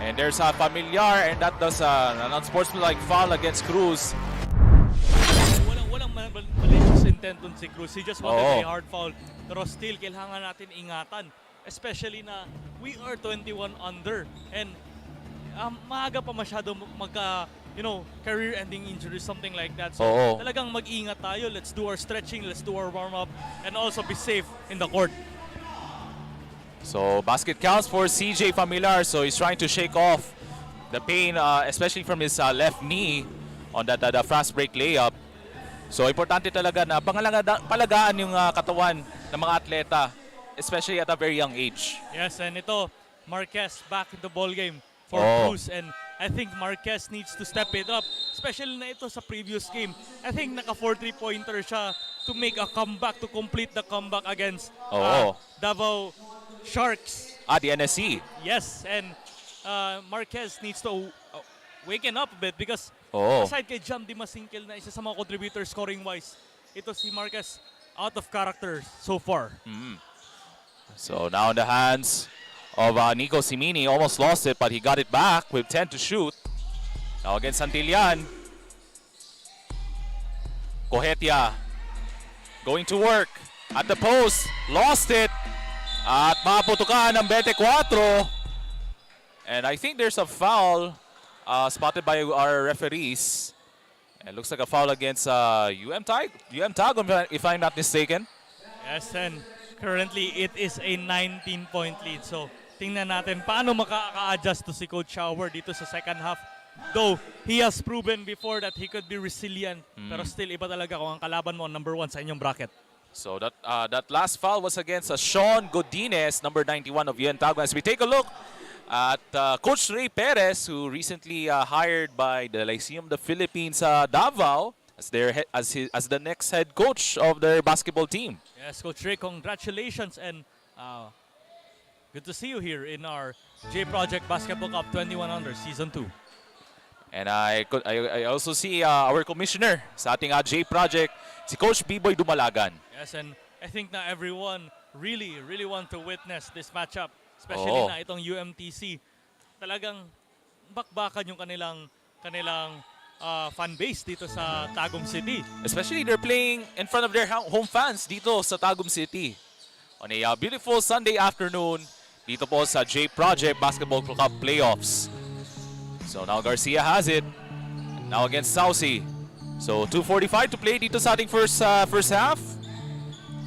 And there's a Familiar, and that does an unsportsmanlike foul against Cruz. Walang malicious intent dun si Cruz. He just wanted a hard foul. Pero still, kailangan natin ingatan. Especially na we are 21 under. And maaga pa masyado career-ending injury, something like that. So talagang mag-ingat tayo. Let's do our stretching, let's do our warm-up, and also be safe in the court. So basket counts for CJ Familiar. So he's trying to shake off the pain, especially from his left knee on that fast break layup. So importante talaga na palagaan yung katawan ng mga atleta, especially at a very young age. Yes, and ito, Marquez back in the ball game for Cruz, and I think Marquez needs to step it up, especially na ito sa previous game. I think naka 4-3-pointer siya to make a comeback, to complete the comeback against Davao Sharks. The NSC. Yes, and Marquez needs to waken up a bit because aside kay Jam Di Masingkil na isa sa mga contributors scoring-wise, ito si Marquez out of character so far. So now in the hands of Nico Simini. Almost lost it, but he got it back with 10 to shoot. Now against Santillan. Cohetia going to work at the post. Lost it. At maputukan ng 24. And I think there's a foul spotted by our referees. It looks like a foul against UM Tagum, if I'm not mistaken. Yes, and currently it is a 19-point lead. So tingnan natin paano makaka-adjust to si Coach Shower dito sa second half. Though he has proven before that he could be resilient, pero still iba talaga kung ang kalaban mo number 1 sa inyong bracket. So that last foul was against Sean Godinez, number 91 of UM Tagum. As we take a look at Coach Ray Perez, who recently hired by the Lyceum of the Philippines Davao as the next head coach of their basketball team. Yes, Coach Ray, congratulations, and good to see you here in our Jproject Basketball Cup 2100 Season 2. And I also see our commissioner sa ating Jproject, si Coach B-Boy Dumalagan. Yes, and I think na everyone really want to witness this matchup, especially na itong UMTC. Talagang bakbakan yung kanilang fan base dito sa Tagum City. Especially they're playing in front of their home fans dito sa Tagum City. On a beautiful Sunday afternoon dito po sa Jproject Basketball Cup Playoffs. So now Garcia has it. Now against Saucy. So 2:45 to play dito sa ating first half.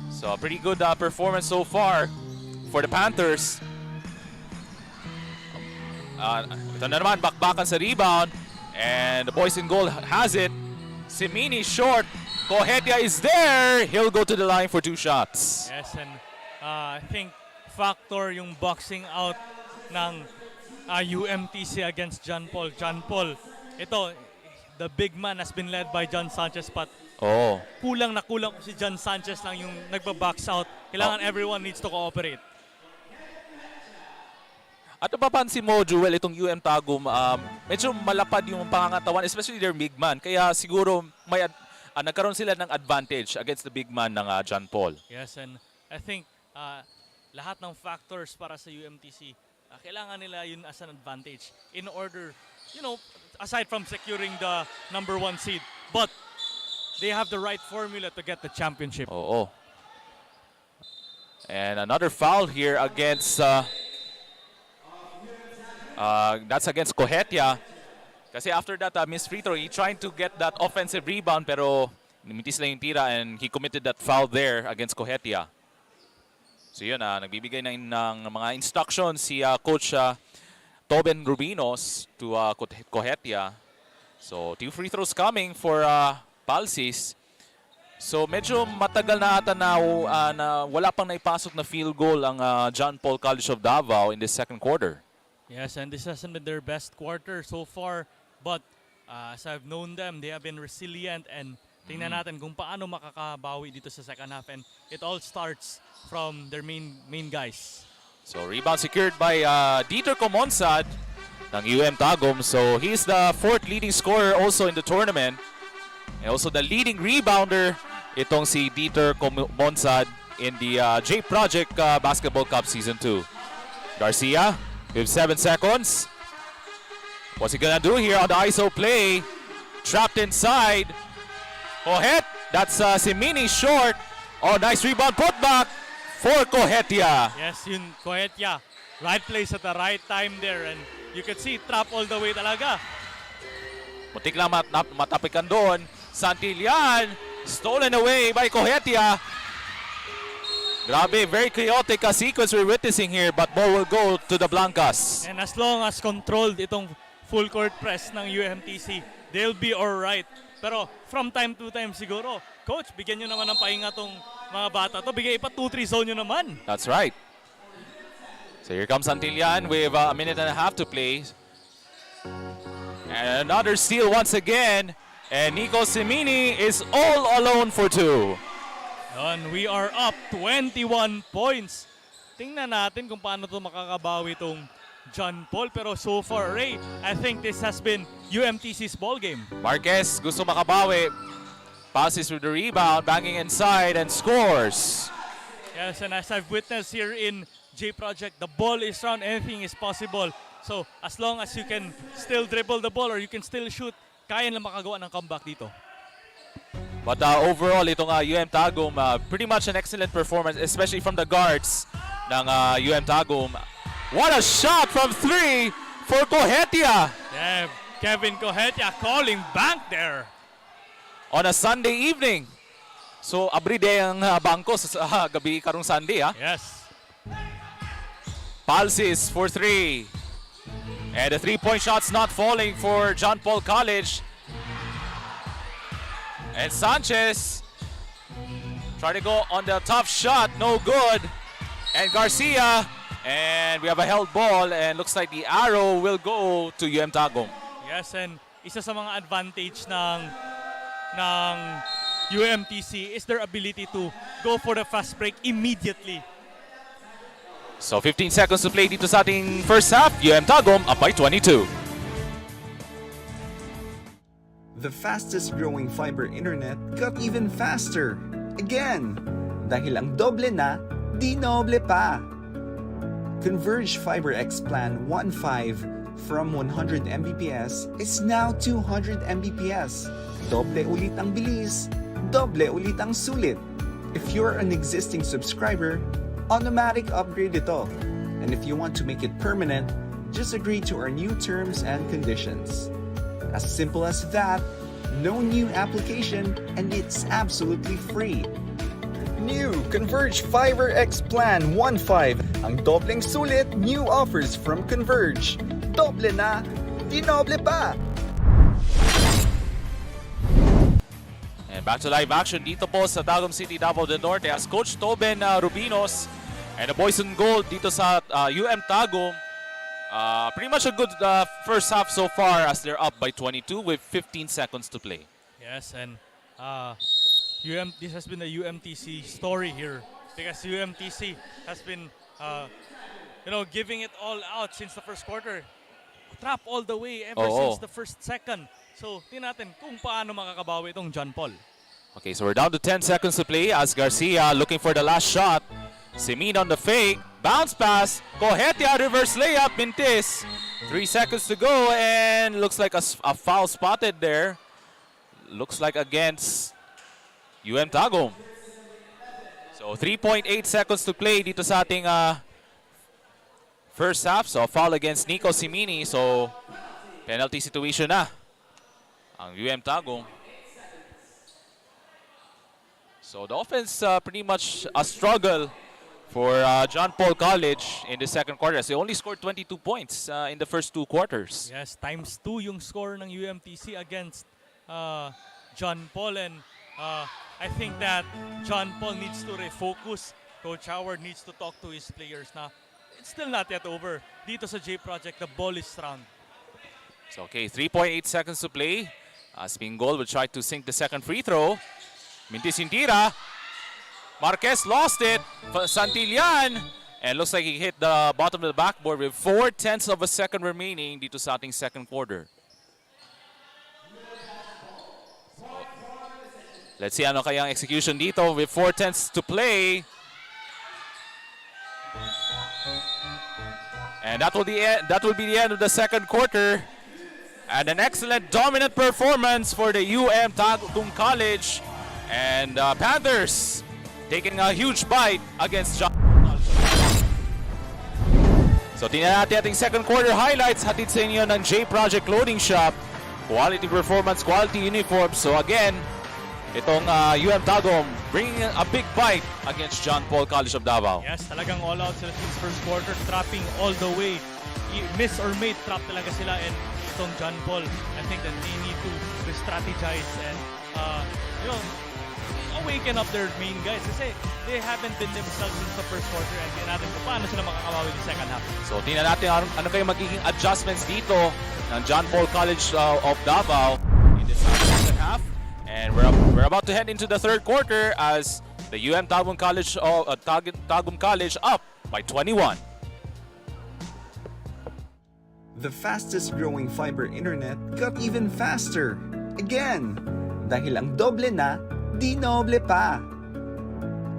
So a pretty good performance so far for the Panthers. Ito na naman, bakbakan sa rebound. And the boys in goal has it. Simini short. Cohetia is there. He'll go to the line for 2 shots. Yes, and I think factor yung boxing out ng UMTC against John Paul. John Paul, ito, the big man has been led by John Sanchez, but kulang na kulang si John Sanchez lang yung nagba-box out. Kailangan everyone needs to cooperate. At napapansin mo, Jewel, itong UM Tagum, medyo malapad yung pangangatawan, especially their big man. Kaya siguro nagkaroon sila ng advantage against the big man ng John Paul. Yes, and I think lahat ng factors para sa UMTC, kailangan nila yun as an advantage in order, aside from securing the number 1 seed, but they have the right formula to get the championship. And another foul here against, that's against Cohetia. Kasi after that missed free throw, he trying to get that offensive rebound pero nimitis lang yung tira and he committed that foul there against Cohetia. So yun, nagbibigay ng mga instructions si Coach Toben Rubinos to Cohetia. So 2 free throws coming for Palsis. So medyo matagal na ata na wala pang naipasok na field goal ang John Paul College of Davao in the second quarter. Yes, and this hasn't been their best quarter so far. But as I've known them, they have been resilient, and tingnan natin kung paano makakabawi dito sa second half, and it all starts from their main guys. So rebound secured by Dieter Comonsad ng UM Tagum. So he's the 4th leading scorer also in the tournament. And also the leading rebounder, itong si Dieter Comonsad in the Jproject Basketball Cup Season 2. Garcia with 7 seconds. What's he gonna do here on the ISO play? Trapped inside. That's Simini short. Nice rebound putback for Cohetia. Yes, yun, Cohetia. Right place at the right time there, and you can see trap all the way talaga. Muntik lang matapikan doon. Santillan, stolen away by Cohetia. Grabe, very chaotic sequence we're witnessing here, but ball will go to the Blanca'S. And as long as controlled itong full court press ng UMTC, they'll be alright. Pero from time to time siguro, Coach, bigyan nyo naman ng pahinga tong mga bata to. Bigay pa 2-3 zone nyo naman. That's right. So here comes Santillan with a minute and a half to play. And another steal once again. And Nico Simini is all alone for 2. And we are up 21 points. Tingnan natin kung paano to makakabawi itong John Paul. Pero so far, Ray, I think this has been UMTC's ball game. Marquez gusto makabawi. Passes with the rebound, banging inside and scores. Yes, and as I've witnessed here in Jproject, the ball is round, anything is possible. So as long as you can still dribble the ball or you can still shoot, kaya na makagawa ng comeback dito. But overall, itong UM Tagum, pretty much an excellent performance, especially from the guards. ng UM Tagum. What a shot from 3 for Cohetia Yeah, Kevin Cohetia calling bank there. on a Sunday evening. So, abride ang bangko sa gabi karong Sunday. Yes. Palsis for 3. And the 3-point shot's not falling for John Paul College. And Sanchez trying to go on the tough shot, no good. And Garcia, and we have a held ball, and looks like the arrow will go to UM Tagum. Yes, and isa sa mga advantage ng UMTC is their ability to go for the fast break immediately. So 15 seconds to play dito sa ating first half. UM Tagum up by 22. The fastest growing fiber internet got even faster. Again, dahil ang doble na, di noble pa. Converge Fiber X Plan 1.5 from 100 Mbps is now 200 Mbps. Doble ulit ang bilis, doble ulit ang sulit. If you're an existing subscriber, automatic upgrade ito. And if you want to make it permanent, just agree to our new terms and conditions. As simple as that, no new application, and it's absolutely free. New Converge Fiber X Plan 1.5. Ang dobleng sulit, new offers from Converge. Doble na, di noble pa! And back to live action dito po sa Tagum City, Davao del Norte as Coach Toben Rubinos and the boys in gold dito sa UM Tagum. Pretty much a good first half so far as they're up by 22 with 15 seconds to play. Yes, and this has been the UMTC story here because UMTC has been giving it all out since the first quarter. Trap all the way ever since the first second. So, tingnan natin kung paano makakabawi itong John Paul. Okay, so we're down to 10 seconds to play as Garcia looking for the last shot. Simin on the fake. Bounce pass. Cohetia reverse layup. Mintis. 3 seconds to go and looks like a foul spotted there. Looks like against UM Tagum. So 3.8 seconds to play dito sa ating first half. So a foul against Nico Simini. So penalty situation na ang UM Tagum. So the offense pretty much a struggle for John Paul College in the second quarter. They only scored 22 points in the first 2 quarters. Yes, times 2 yung score ng UMTC against John Paul, and I think that John Paul needs to refocus. Coach Howard needs to talk to his players na it's still not yet over. Dito sa Jproject, the ball is round. So okay, 3.8 seconds to play. Spingol will try to sink the second free throw. Mintis yung tira. Marquez lost it. Santillan. And looks like he hit the bottom of the backboard with 4/10 of a second remaining dito sa ating second quarter. Let's see ano kayang execution dito with 4/10 to play. And that will be the end of the second quarter. And an excellent dominant performance for the UM Tagum College. And Panthers taking a huge bite against John. So tingnan natin ating second quarter highlights. Hatid sa inyo ng Jproject Clothing Shop. Quality performance, quality uniform. So again, itong UM Tagum bringing a big bite against John Paul College of Davao. Yes, talagang all out sila since first quarter, trapping all the way. Miss or made trap talaga sila, and itong John Paul, I think that they need to strategize and awaken up their main guys kasi they haven't been themselves since the first quarter, and tingnan natin kung paano sila makakabawi in the second half. So tingnan natin ano kayo magiging adjustments dito ng John Paul College of Davao in this second half. And we're about to head into the third quarter as the UM Tagum College Tagum College up by 21. The fastest growing fiber internet got even faster. Again, dahil ang doble na, di noble pa.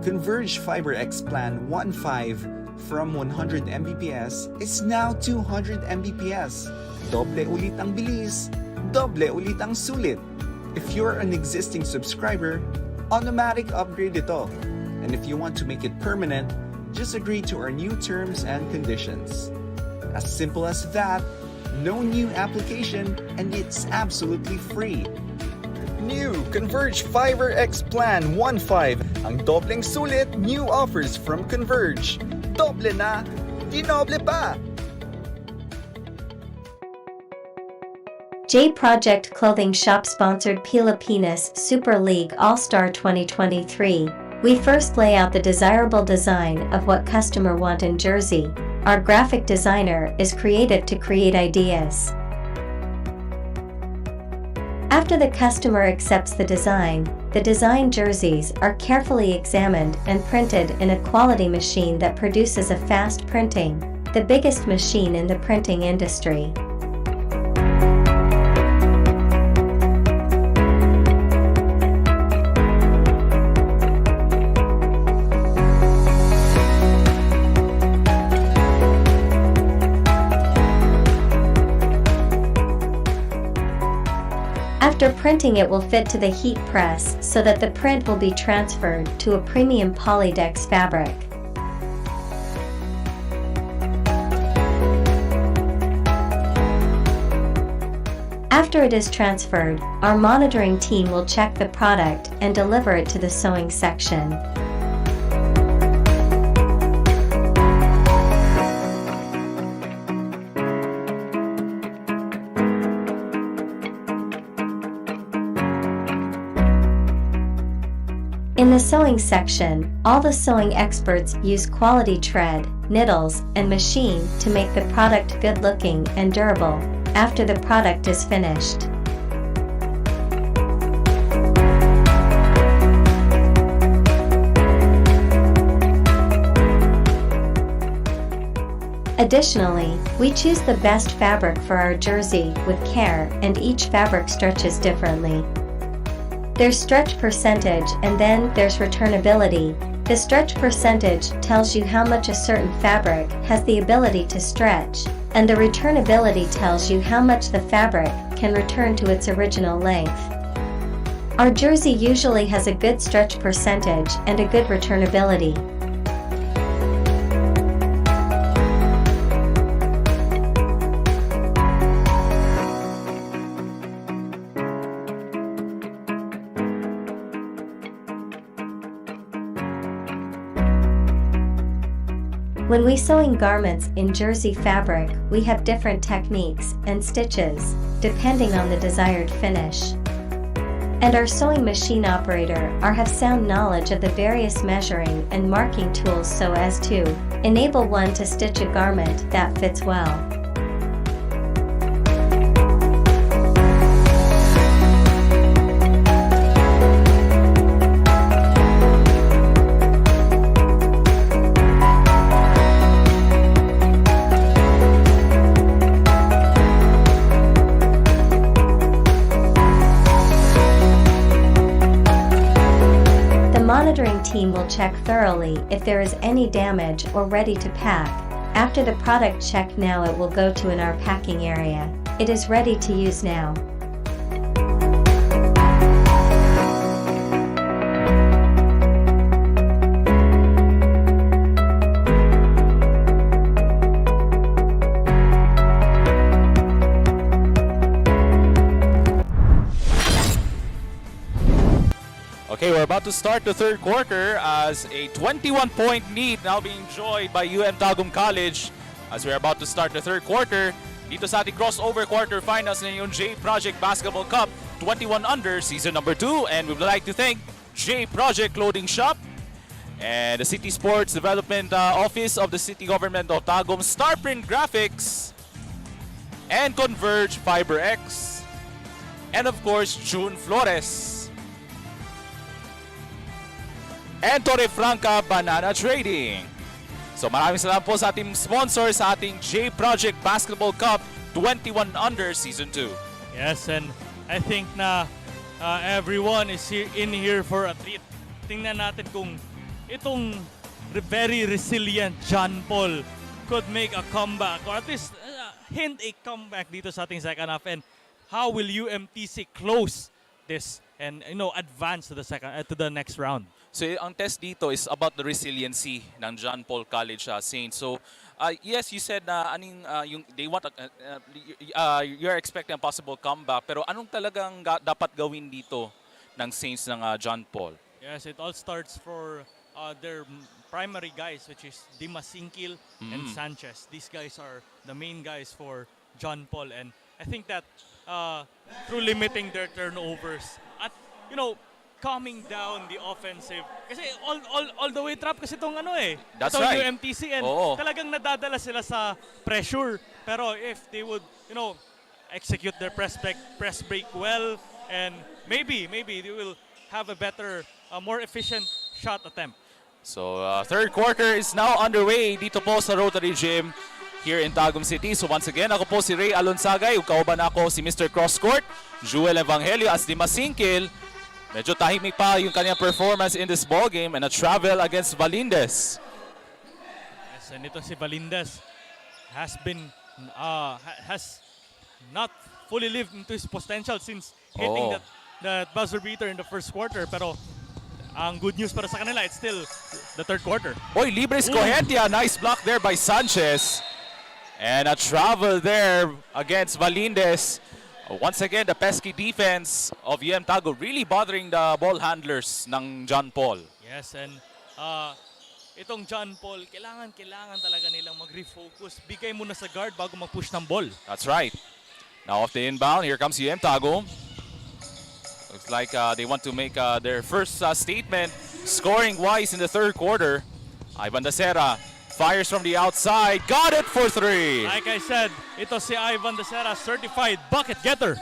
Converge Fiber X Plan 1.5 from 100 Mbps is now 200 Mbps. Doble ulit ang bilis, doble ulit ang sulit. If you're an existing subscriber, automatic upgrade ito. And if you want to make it permanent, just agree to our new terms and conditions. As simple as that, no new application, and it's absolutely free. New Converge Fiber X Plan 1.5. Ang dobleng sulit, new offers from Converge. Doble na, dinoble pa! Jproject clothing shop sponsored Pilipinas Super League All-Star 2023. We first lay out the desirable design of what customer want in jersey. Our graphic designer is creative to create ideas. After the customer accepts the design jerseys are carefully examined and printed in a quality machine that produces a fast printing, the biggest machine in the printing industry. After printing, it will fit to the heat press so that the print will be transferred to a premium Polydex fabric. After it is transferred, our monitoring team will check the product and deliver it to the sewing section. In the sewing section, all the sewing experts use quality thread, needles, and machine to make the product good-looking and durable after the product is finished. Additionally, we choose the best fabric for our jersey with care, and each fabric stretches differently. There's stretch percentage and then there's returnability. The stretch percentage tells you how much a certain fabric has the ability to stretch, and the returnability tells you how much the fabric can return to its original length. Our jersey usually has a good stretch percentage and a good returnability. When we sewing garments in jersey fabric, we have different techniques and stitches, depending on the desired finish. And our sewing machine operator have sound knowledge of the various measuring and marking tools so as to enable one to stitch a garment that fits well. Monitoring team will check thoroughly if there is any damage or ready to pack. After the product check, now it will go to our packing area. It is ready to use now. Okay, we're about to start the third quarter as a 21-point lead now being enjoyed by Tagum College as we're about to start the third quarter. Dito sa ating crossover quarterfinals na yung Jproject Basketball Cup 21 Under Season Number 2. And we would like to thank Jproject Clothing Shop and the City Sports Development Office of the City Government of Tagum, Starprint Graphics, and Converge Fiber X, and of course, June Flores. And Torre Franca Banana Trading. So maraming salamat po sa ating sponsor sa ating Jproject Basketball Cup 21 Under Season 2. Yes, and I think na everyone is here for a treat. Tingnan natin kung itong very resilient John Paul could make a comeback, or at least hint a comeback dito sa ating second half. And how will UMTC close this and advance to the next round? So ang test dito is about the resiliency ng John Paul College Saints. So yes, you said na yung they want you're expecting a possible comeback, pero anong talagang dapat gawin dito ng Saints ng John Paul? Yes, it all starts for their primary guys, which is Dimasinkil and Sanchez. These guys are the main guys for John Paul, and I think that through limiting their turnovers at calming down the offensive. Kasi all the way trap kasi itong That's itong right. UMTC, and talagang nadadala sila sa pressure. Pero if they would, execute their press break well, and maybe they will have a better, more efficient shot attempt. So third quarter is now underway dito po sa Rotary Gym here in Tagum City. So once again, ako po si Ray Alonsagay. Kauban ako si Mr. Crosscourt, Joel Evangelio as Dimasinkil. Medyo tahimik pa yung kanyang performance in this ball game and a travel against Valindes. Yes, and ito si Valindes has not fully lived into his potential since hitting that buzzer beater in the first quarter. Pero ang good news para sa kanila, it's still the third quarter. Oy, Libres Cohentia. Nice block there by Sanchez. And a travel there against Valindes. Once again, the pesky defense of UM Tagum really bothering the ball handlers ng John Paul. Yes, and itong John Paul, kailangan talaga nilang mag-refocus. Bigay muna sa guard bago mag-push ng ball. That's right. Now off the inbound, here comes UM Tagum. Looks like they want to make their first statement scoring-wise in the third quarter. Ivan Dacera fires from the outside. Got it for three. Like I said, ito si Ivan Dacera, certified bucket getter.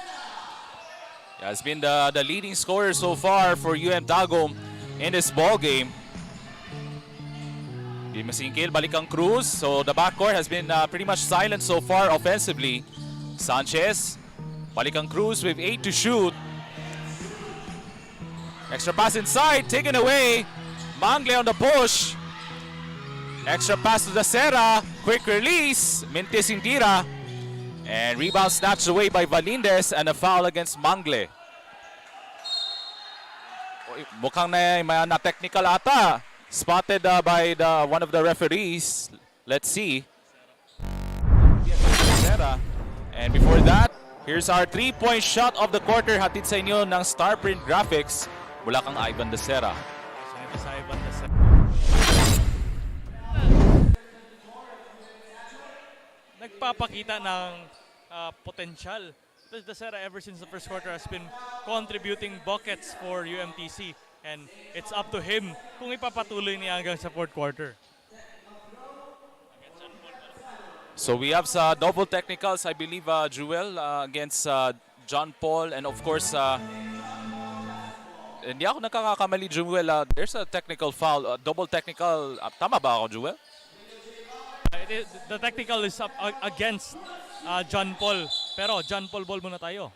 Yeah, has been the leading scorer so far for UM Tagum in this ball game. Dimasinkil, Balikang Cruz. So the backcourt has been pretty much silent so far offensively. Sanchez, Balikang Cruz with 8 to shoot. Extra pass inside, taken away. Mangle on the push. Extra pass to Dacera. Quick release. Mintis yung tira. And rebound snatched away by Valindes and a foul against Mangle. Mukhang may na-technical ata. Spotted by one of the referees. Let's see. Dacera. And before that, here's our 3-point shot of the quarter. Hatid sa inyo ng Starprint Graphics. Mula kang Ivan Dacera. So ito sa Ivan Dacera. Nagpapakita ng potential. Dacera ever since the first quarter has been contributing buckets for UMTC, and it's up to him kung ipapatuloy niya hanggang sa fourth quarter. So we have sa double technicals, I believe, Jewel, against John Paul, and of course, hindi ako nakakakamali, Jewel, there's a technical foul, double technical. Tama ba ako, Jewel? The technical is up against John Paul. Pero John Paul ball muna tayo.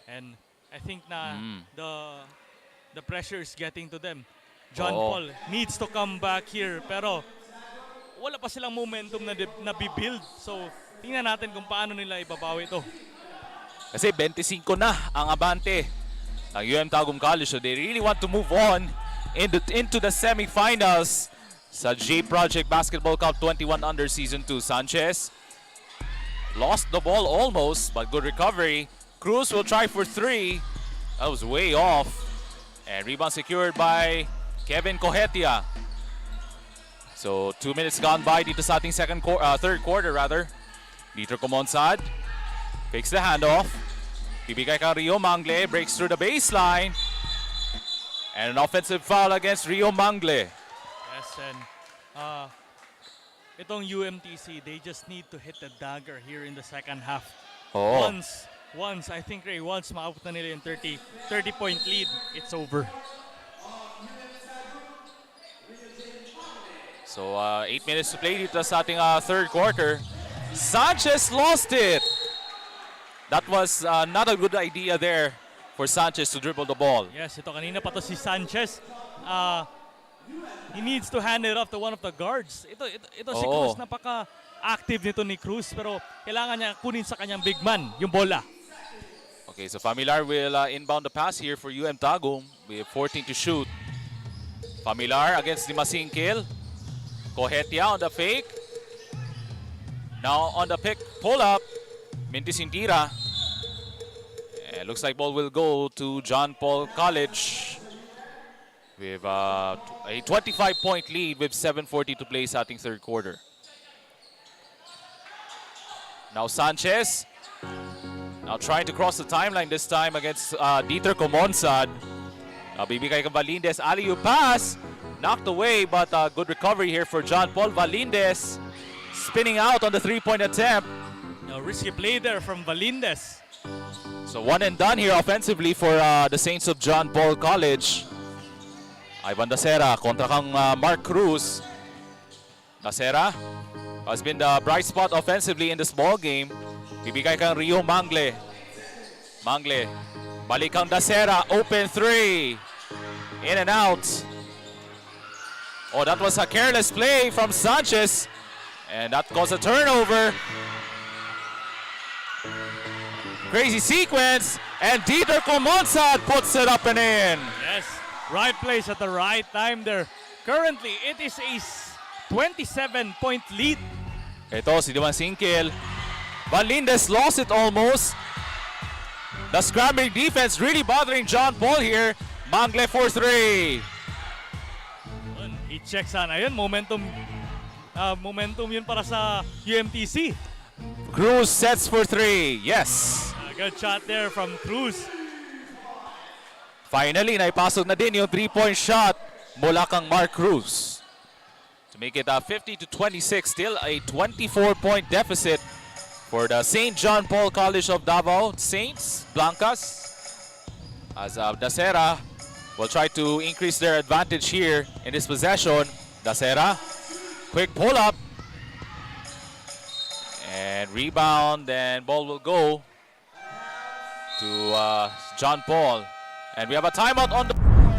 And I think na the pressure is getting to them. John Paul needs to come back here. Pero wala pa silang momentum na bibuild. So tingnan natin kung paano nila ibabawi ito. Kasi 25 na ang abante ng UM Tagum College. So they really want to move on into the semifinals sa Jproject Basketball Cup 21 under Season 2. Sanchez lost the ball almost, but good recovery. Cruz will try for three. That was way off. And rebound secured by Kevin Cohetia. So 2 minutes gone by dito sa ating third quarter rather. Dieter Comonsad fakes the handoff. Bibigay kang Rio Mangle, breaks through the baseline. And an offensive foul against Rio Mangle. Yes, and itong UMTC, they just need to hit the dagger here in the second half. Once, I think, Ray, once maabot na nila yung 30-point lead, it's over. So 8 minutes to play dito sa ating third quarter. Sanchez lost it. That was not a good idea there for Sanchez to dribble the ball. Yes, ito kanina pa to si Sanchez. He needs to hand it off to one of the guards. Ito si Cruz, napaka-active nito ni Cruz, pero kailangan niya kunin sa kanyang big man, yung bola. Okay, so Familiar will inbound the pass here for UM Tagum. We have 14 to shoot. Familiar against Dimasingkil. Cohetia on the fake. Now on the pick, pull up. Minty Sintira. And looks like ball will go to John Paul College. With a 25-point lead with 7:40 to play sa ating third quarter. Now Sanchez. Now trying to cross the timeline this time against Dieter Comonsad. Now bibigay kay Valindes. Alley-oop pass. Knocked away, but good recovery here for John Paul. Valindes spinning out on the three-point attempt. No risky play there from Valindes. So one and done here offensively for the Saints of John Paul College. Ivan Dacera kontra kang Mark Cruz. Dacera has been the bright spot offensively in this ball game. Bibigay kang Rio Mangle. Mangle. Balik kang Dacera. Open three. In and out. Oh, that was a careless play from Sanchez. And that caused a turnover. Crazy sequence. And Dieter Comonsad puts it up and in. Yes, right place at the right time there. Currently, it is a 27-point lead. Ito si Dimasingkil. Valindes lost it almost. The scrambling defense really bothering John Paul here. Mangle for three. He checks sana yun. Momentum yun para sa UMTC. Cruz sets for three. Yes. A good shot there from Cruz. Finally, naipasok na din yung three-point shot mula kang Mark Cruz. To make it 50-26, still a 24-point deficit for the St. John Paul College of Davao Saints, Blanca'S. As Dacera will try to increase their advantage here in this possession. Dacera, quick pull-up. And rebound, and ball will go to John Paul. And we have a timeout on the floor.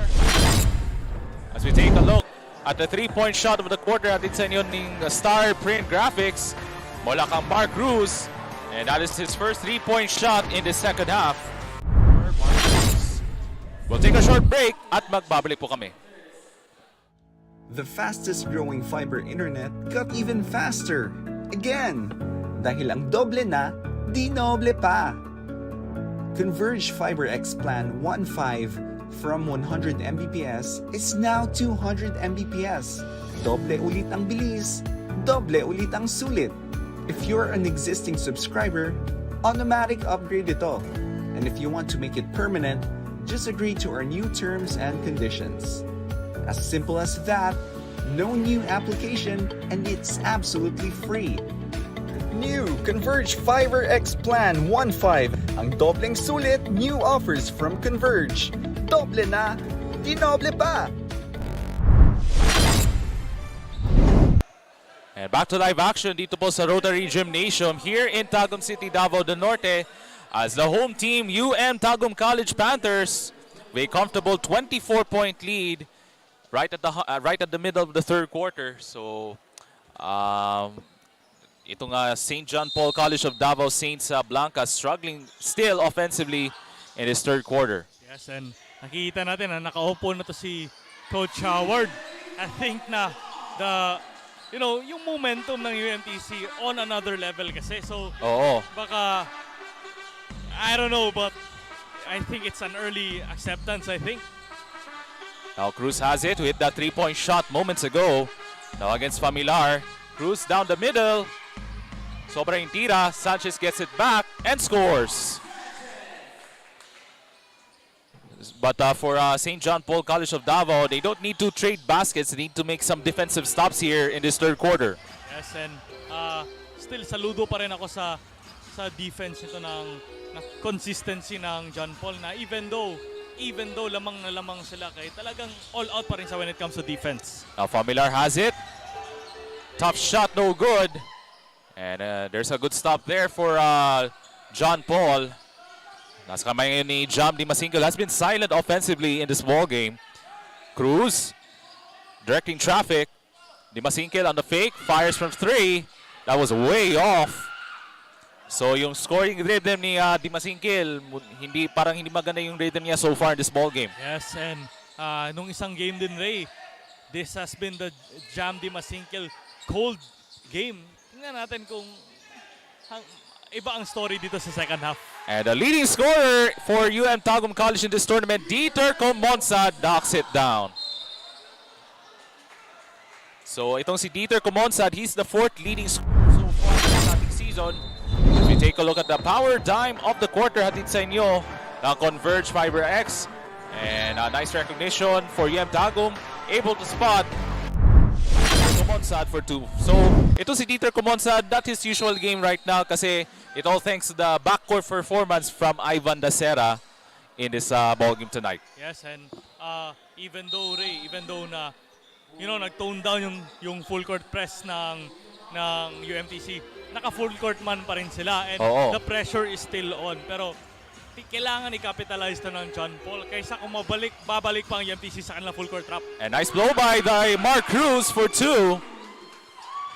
As we take a look at the three-point shot of the quarter at sa inyo ng Star Print Graphics. Mula kang Mark Cruz. And that is his first three-point shot in the second half. We'll take a short break at magbabalik po kami. The fastest growing fiber internet got even faster. Again! Dahil ang doble na, di noble pa. Converge Fiber X Plan 1.5 from 100 Mbps is now 200 Mbps. Doble ulit ang bilis, doble ulit ang sulit. If you're an existing subscriber, automatic upgrade ito. And if you want to make it permanent, just agree to our new terms and conditions. As simple as that, no new application, and it's absolutely free. New Converge Fiber X Plan 1.5. Ang dobleng sulit, new offers from Converge. Doble na, di noble pa. And back to live action dito po sa Rotary Gymnasium here in Tagum City, Davao del Norte, as the home team UM Tagum College Panthers with a comfortable 24-point lead right at the middle of the third quarter. So itong St. John Paul College of Davao Saints Blanca'S struggling still offensively in his third quarter. Yes, and nakikita natin na nakaupo na to si Coach Howard. I think na yung momentum ng UMTC on another level kasi. So, baka, I don't know, but I think it's an early acceptance, I think. Now Cruz has it, who hit that three-point shot moments ago. Now against Familiar. Cruz down the middle. Sobrang tira. Sanchez gets it back and scores. But for St. John Paul College of Davao, they don't need to trade baskets. They need to make some defensive stops here in this third quarter. Yes, and still saludo pa rin ako sa defense nito ng consistency ng John Paul na even though lamang na lamang sila kay talagang all out pa rin sa when it comes to defense. Now Familiar has it. Tough shot, no good. And there's a good stop there for John Paul. Nasa kamay ngayon ni Jam Dimasingkil, has been silent offensively in this ball game. Cruz directing traffic. Dimasingkil on the fake, fires from three. That was way off. So yung scoring rhythm ni Dimasingkil, parang hindi maganda yung rhythm niya so far in this ball game. Yes, and nung isang game din, Ray, this has been the Jam Di Masingkil cold game. Tingnan natin kung iba ang story dito sa second half. And the leading scorer for Tagum College in this tournament, Dieter Comonsad, knocks it down. So itong si Dieter Comonsad, he's the 4th leading scorer so far this ating season. As we take a look at the power dime of the quarter, hatid sa inyo ng Converge Fiber X. And a nice recognition for Tagum, able to spot Comonsad for 2. So ito si Dieter Comonsad, not his usual game right now kasi it all thanks to the backcourt performance from Ivan Dacera in this ball game tonight. Yes, and even though na nag-tone down yung full court press ng UMTC, naka full court man pa rin sila and the pressure is still on. Pero kailangan i-capitalize na ng John Paul kaysa kung babalik pa ang UMTC sa kanilang full court trap. And nice blow by Mark Cruz for 2.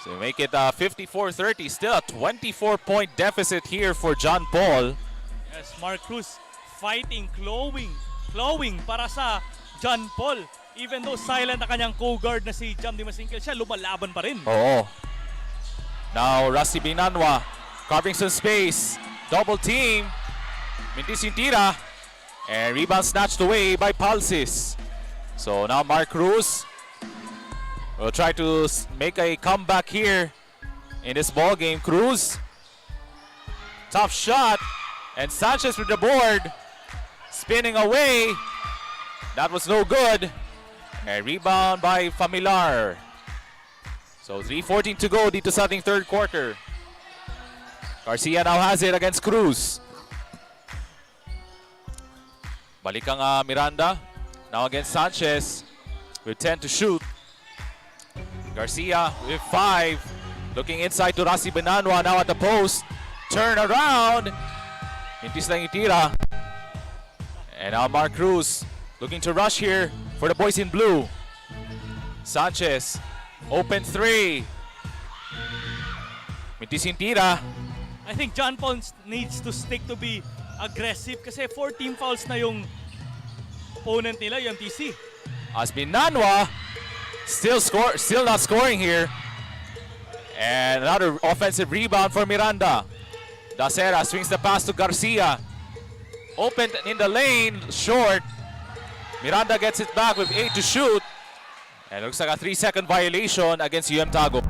So make it 54-30. Still a 24-point deficit here for John Paul. Yes, Mark Cruz fighting, clawing para sa John Paul. Even though silent ang kanyang co-guard na si Jam Di Masingkil, siya lumalaban pa rin. Oo. Now Rusty Binanwa carving some space. Double team. Mintis yung tira. And rebound snatched away by Palsis. So now Mark Cruz will try to make a comeback here in this ball game. Cruz. Tough shot. And Sanchez with the board. Spinning away. That was no good. And rebound by Familiar. So 3:14 to go dito sa ating third quarter. Garcia now has it against Cruz. Balik ang Miranda. Now against Sanchez with 10 to shoot. Garcia with 5. Looking inside to Rasi Benanwa now at the post. Turn around. Mintis lang itira. And now Mark Cruz looking to rush here for the boys in blue. Sanchez, open 3. Mintis yung tira. I think John Paul needs to stick to be aggressive kasi 4 team fouls na yung opponent nila, yung MTC. As Binanwa still not scoring here. And another offensive rebound for Miranda. Dacera swings the pass to Garcia. Open in the lane, short. Miranda gets it back with 8 to shoot. And looks like a 3-second violation against Tagum.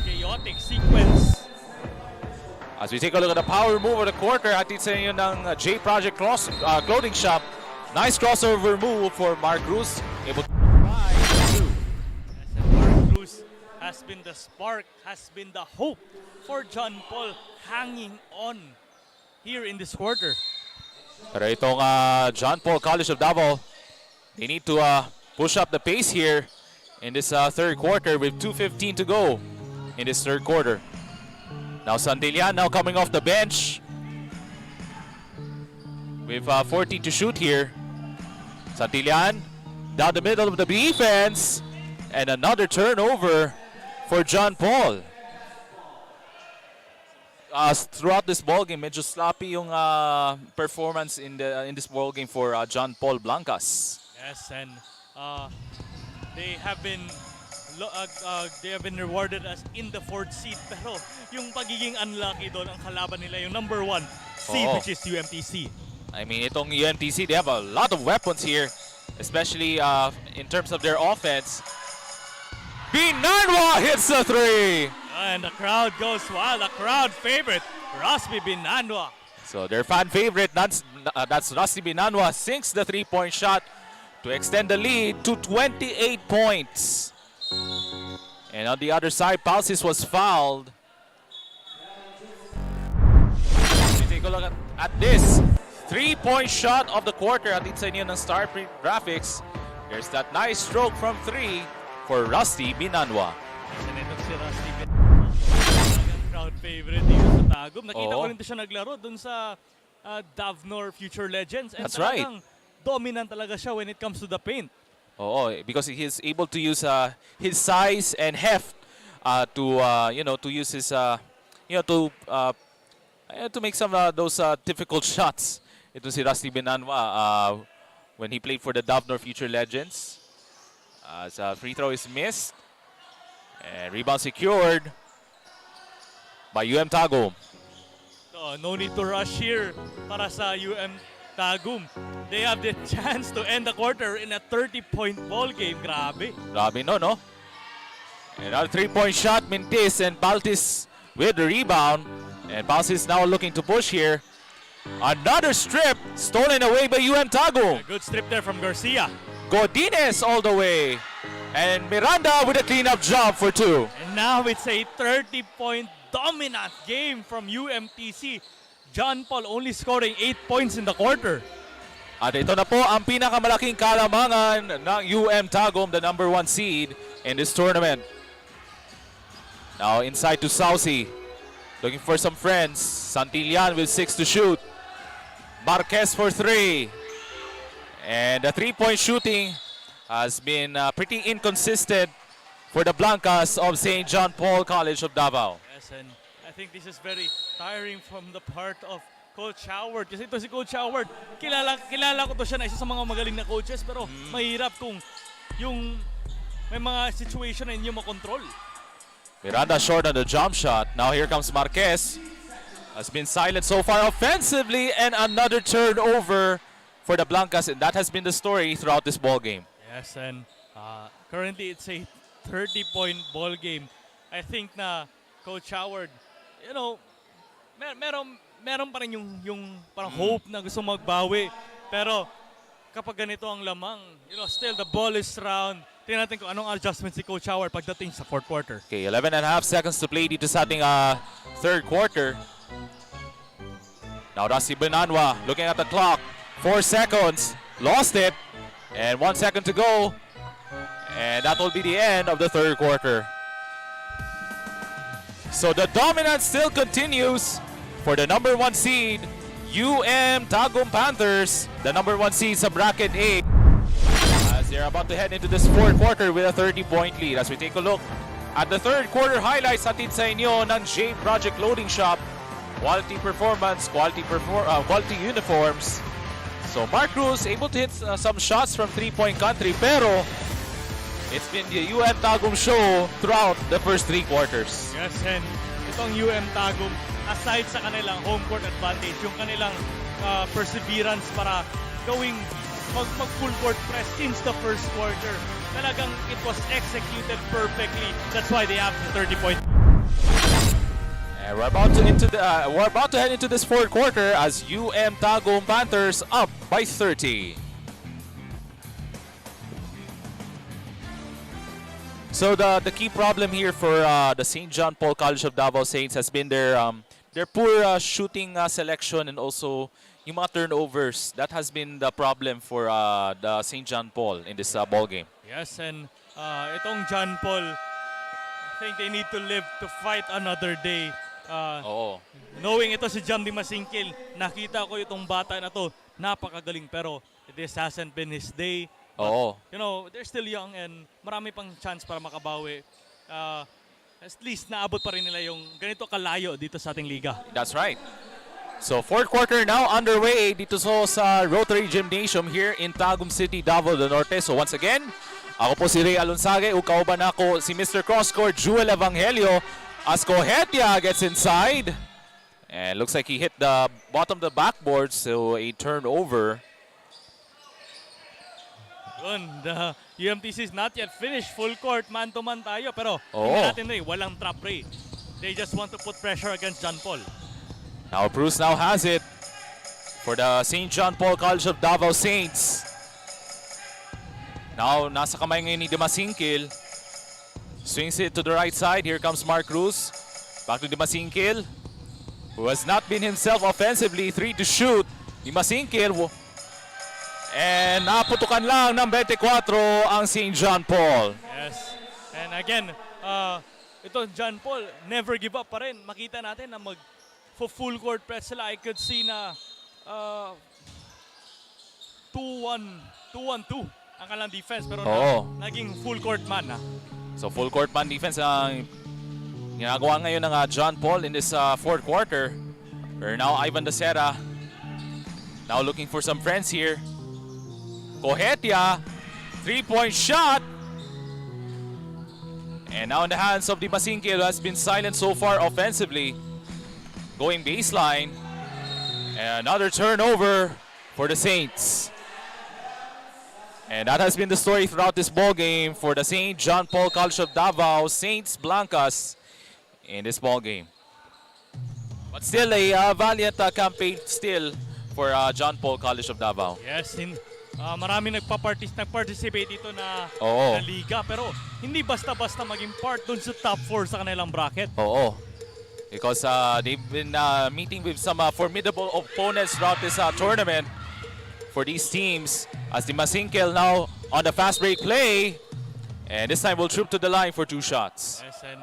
Chaotic sequence. As we take a look at the power move of the quarter, hatid sa inyo ng Jproject clothing shop. Nice crossover move for Mark Cruz. Able to provide 2. Mark Cruz has been the spark, has been the hope for John Paul hanging on here in this quarter. Pero itong John Paul College of Davao, they need to push up the pace here in this third quarter with 2:15 to go in this third quarter. Now Santillan now coming off the bench with 14 to shoot here. Santillan down the middle of the defense and another turnover for John Paul. Throughout this ball game, medyo sloppy yung performance in this ball game for John Paul Blanca'S. Yes, and they have been rewarded as in the 4th seed. Pero yung pagiging unlucky doon ang kalaban nila yung number 1 seed, which is UMTC. I mean, itong UMTC, they have a lot of weapons here, especially in terms of their offense. Binanwa hits the 3. And the crowd goes wild. The crowd favorite, Raspi Binanwa. So their fan favorite, that's Raspi Binanwa, sinks the 3-point shot to extend the lead to 28 points. And on the other side, Palsis was fouled. We take a look at this 3-point shot of the quarter. Atid sa inyo ng Star Print Graphics. There's that nice stroke from 3 for Rusty Binanwa. And ito si Rusty Binanwa. Crowd favorite dito sa Tagum. Nakita ko rin siya naglaro dun sa Davnor Future Legends. And that's right. Dominant talaga siya when it comes to the paint. Because he is able to use his size and heft to use his to make some of those difficult shots. Ito si Rusty Binanwa when he played for the Davnor Future Legends. As a free throw is missed. And rebound secured by UM Tagum. So, no need to rush here para sa UM Tagum. They have the chance to end the quarter in a 30-point ball game. Grabe. Grabe no? Another 3-point shot, Mintis and Baltis with the rebound. And Baltis now looking to push here. Another strip stolen away by UM Tagum. A good strip there from Garcia. Godinez all the way. And Miranda with a cleanup job for 2. And now it's a 30-point dominant game from UMTC. John Paul only scoring 8 points in the quarter. At ito na po ang pinakamalaking kalamangan ng UM Tagum, the number 1 seed in this tournament. Now inside to Saucy. Looking for some friends. Santillan with 6 to shoot. Marquez for 3. And the 3-point shooting has been pretty inconsistent for the Blanca'S of St. John Paul College of Davao. Yes, and I think this is very tiring from the part of Coach Howard. Kasi ito si Coach Howard, kilala ko to siya na isa sa mga magaling na coaches, pero mahirap kung yung may mga situation na inyo makontrol. Miranda short on the jump shot. Now here comes Marquez. Has been silent so far offensively, and another turnover for the Blanca'S, and that has been the story throughout this ball game. Yes, and currently it's a 30-point ball game. I think na Coach Howard, you know, meron pa rin yung parang hope na gusto magbawi. Pero kapag ganito ang lamang, you know, still the ball is round. Tingnan natin kung anong adjustment si Coach Howard pagdating sa fourth quarter. Okay, 11 and a half seconds to play dito sa ating third quarter. Now Rasi Benanwa looking at the clock. 4 seconds. Lost it. And 1 second to go. And that will be the end of the third quarter. So the dominance still continues for the number 1 seed, UM Tagum Panthers, the number 1 seed sa bracket A. As they're about to head into this fourth quarter with a 30-point lead. As we take a look at the third quarter highlights hatid sa inyo ng Jproject Clothing Shop. Quality performance, quality uniforms. So Mark Cruz able to hit some shots from 3-point country, pero it's been the UM Tagum show throughout the first 3 quarters. Yes, and itong UM Tagum, aside sa kanilang home court advantage, yung kanilang perseverance para mag full court press since the first quarter, talagang it was executed perfectly. That's why they have the 30-point. And we're about to head into this fourth quarter as UM Tagum Panthers up by 30. So the key problem here for the St. John Paul College of Davao Saints has been their poor shooting selection, and also yung mga turnovers. That has been the problem for the St. John Paul in this ball game. Yes, and itong John Paul, I think they need to live to fight another day. Knowing ito si Jam Di Masingkil, nakita ko itong bata na to, napakagaling, pero this hasn't been his day. But, you know, they're still young and marami pang chance para makabawi. At least naabot pa rin nila yung ganito kalayo dito sa ating liga. That's right. So fourth quarter now underway dito sa Rotary Gymnasium here in Tagum City, Davao del Norte. So once again, ako po si Ray Alonsage, ukauban ako si Mr. Crosscourt Jewel Evangelio. As Cohetia gets inside, and looks like he hit the bottom of the backboard, so a turnover. The UMTC is not yet finished. Full court, man-to-man tayo. Pero tingnan natin rin, walang trap ray. They just want to put pressure against John Paul. Now Bruce now has it for the St. John Paul College of Davao Saints. Now nasa kamay ngayon ni Dimasingkil. Swings it to the right side. Here comes Mark Cruz. Back to Dimasingkil, who has not been himself offensively. 3 to shoot. Dimasingkil. And naputukan lang ng 24 ang St. John Paul. Yes. And again, ito John Paul, never give up pa rin. Makita natin na full court press sila. I could see na 2-1-2 ang kalang defense. Pero naging full court man na. So full court man defense ang ginagawa ngayon ng John Paul in this fourth quarter. Or now Ivan Dacera now looking for some friends here. Cohetia, 3-point shot, And now in the hands of Dimasingkil, who has been silent so far offensively. Going baseline. And another turnover for the Saints. And that has been the story throughout this ball game for the St. John Paul College of Davao Saints Blanca'S in this ball game. But still a valiant campaign still for John Paul College of Davao. Yes, marami nag-participate dito na, Oo. na liga, pero hindi basta-basta maging part dun sa top 4 sa kanilang bracket. Oo. Because they've been meeting with some formidable opponents throughout this tournament for these teams. As Dimasingkil now on the fast break play. And this time will troop to the line for 2 shots. Yes, and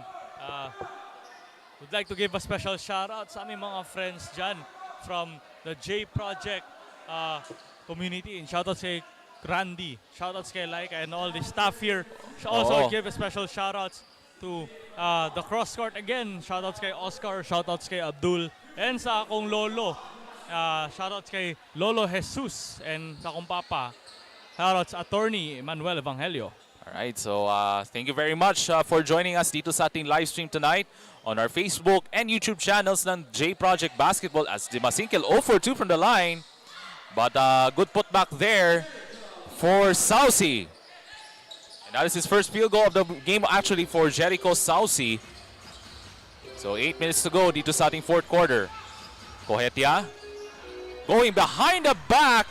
would like to give a special shout out sa aming mga friends dyan from the Jproject community. And shout out kay Randy, shout out kay Laika and all the staff here. Also give a special shout outs to the cross court again. Shout outs kay Oscar, shout outs kay Abdul, and sa akong lolo. Shout outs kay Lolo Jesus and sa akong papa. Shout outs Attorney Manuel Evangelio. Alright, so thank you very much for joining us dito sa ating live stream tonight on our Facebook and YouTube channels ng Jproject Basketball as Dimasingkil 0 for 2 from the line. But good putback there for Saucy. And that is his first field goal of the game actually for Jericho Saucy. So 8 minutes to go dito sa ating fourth quarter. Cohetia going behind the back.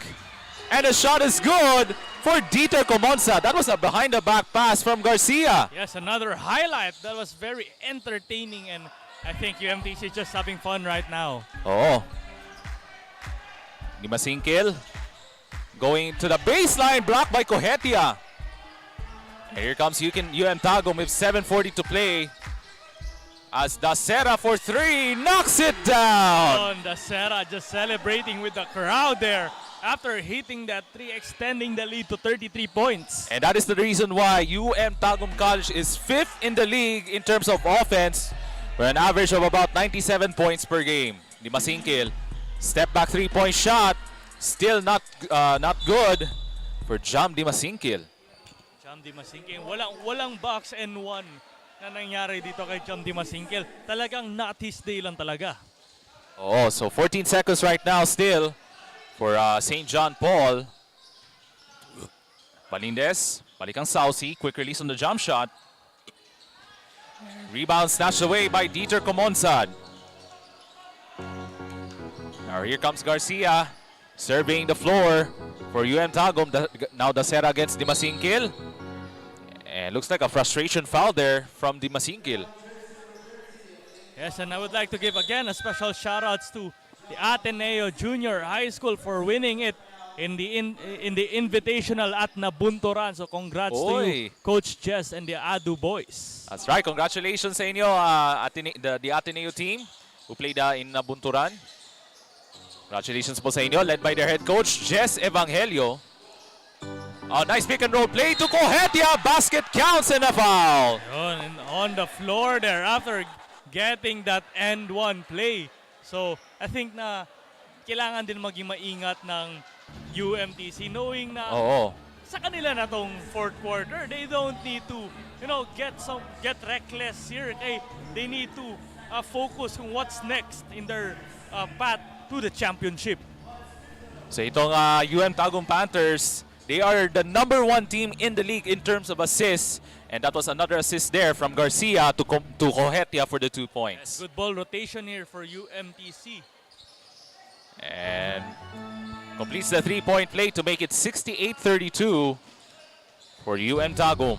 And the shot is good for Dieter Comonza. That was a behind-the-back pass from Garcia. Yes, another highlight that was very entertaining, and I think UMTC is just having fun right now. Oh. Dimasingkil going to the baseline, blocked by Cohetia. And here comes UM Tagum with 7:40 to play. As Dacera for 3 knocks it down. Dacera just celebrating with the crowd there after hitting that 3, extending the lead to 33 points. And that is the reason why UM Tagum College is 5th in the league in terms of offense, with an average of about 97 points per game. Dimasingkil, step back 3-point shot, still not good for Jam Dimasingkil. Jam Dimasingkil, walang box and one na nangyari dito kay Jam Dimasingkil. Talagang not his day lang talaga. Oh, so 14 seconds right now still for St. John Paul. Balindez, balik ang Saucy, quick release on the jump shot. Rebound snatched away by Dieter Comonza. Now here comes Garcia, surveying the floor for UM Tagum. Now Dacera against Dimasingkil. And looks like a frustration foul there from Dimasingkil. Yes, and I would like to give again a special shout outs to the Ateneo Junior High School for winning it in the Invitational at Nabunturan. So congrats to you, Coach Jess and the Adu boys. That's right. Congratulations sa inyo, the Ateneo team who played in Nabunturan. Congratulations po sa inyo, led by their head coach, Jess Evangelio. A nice pick and roll play to Cohetia. Basket counts and a foul. And on the floor there after getting that end one play. So I think na kailangan din maging maingat ng UMTC knowing na sa kanila na tong fourth quarter. They don't need to, get reckless here. They need to focus on what's next in their path to the championship. So itong UM Tagum Panthers, they are the #1 team in the league in terms of assists. And that was another assist there from Garcia to Cohetia for the 2 points. Yes, good ball rotation here for UMTC. And completes the 3-point play to make it 68-32 for UM Tagum.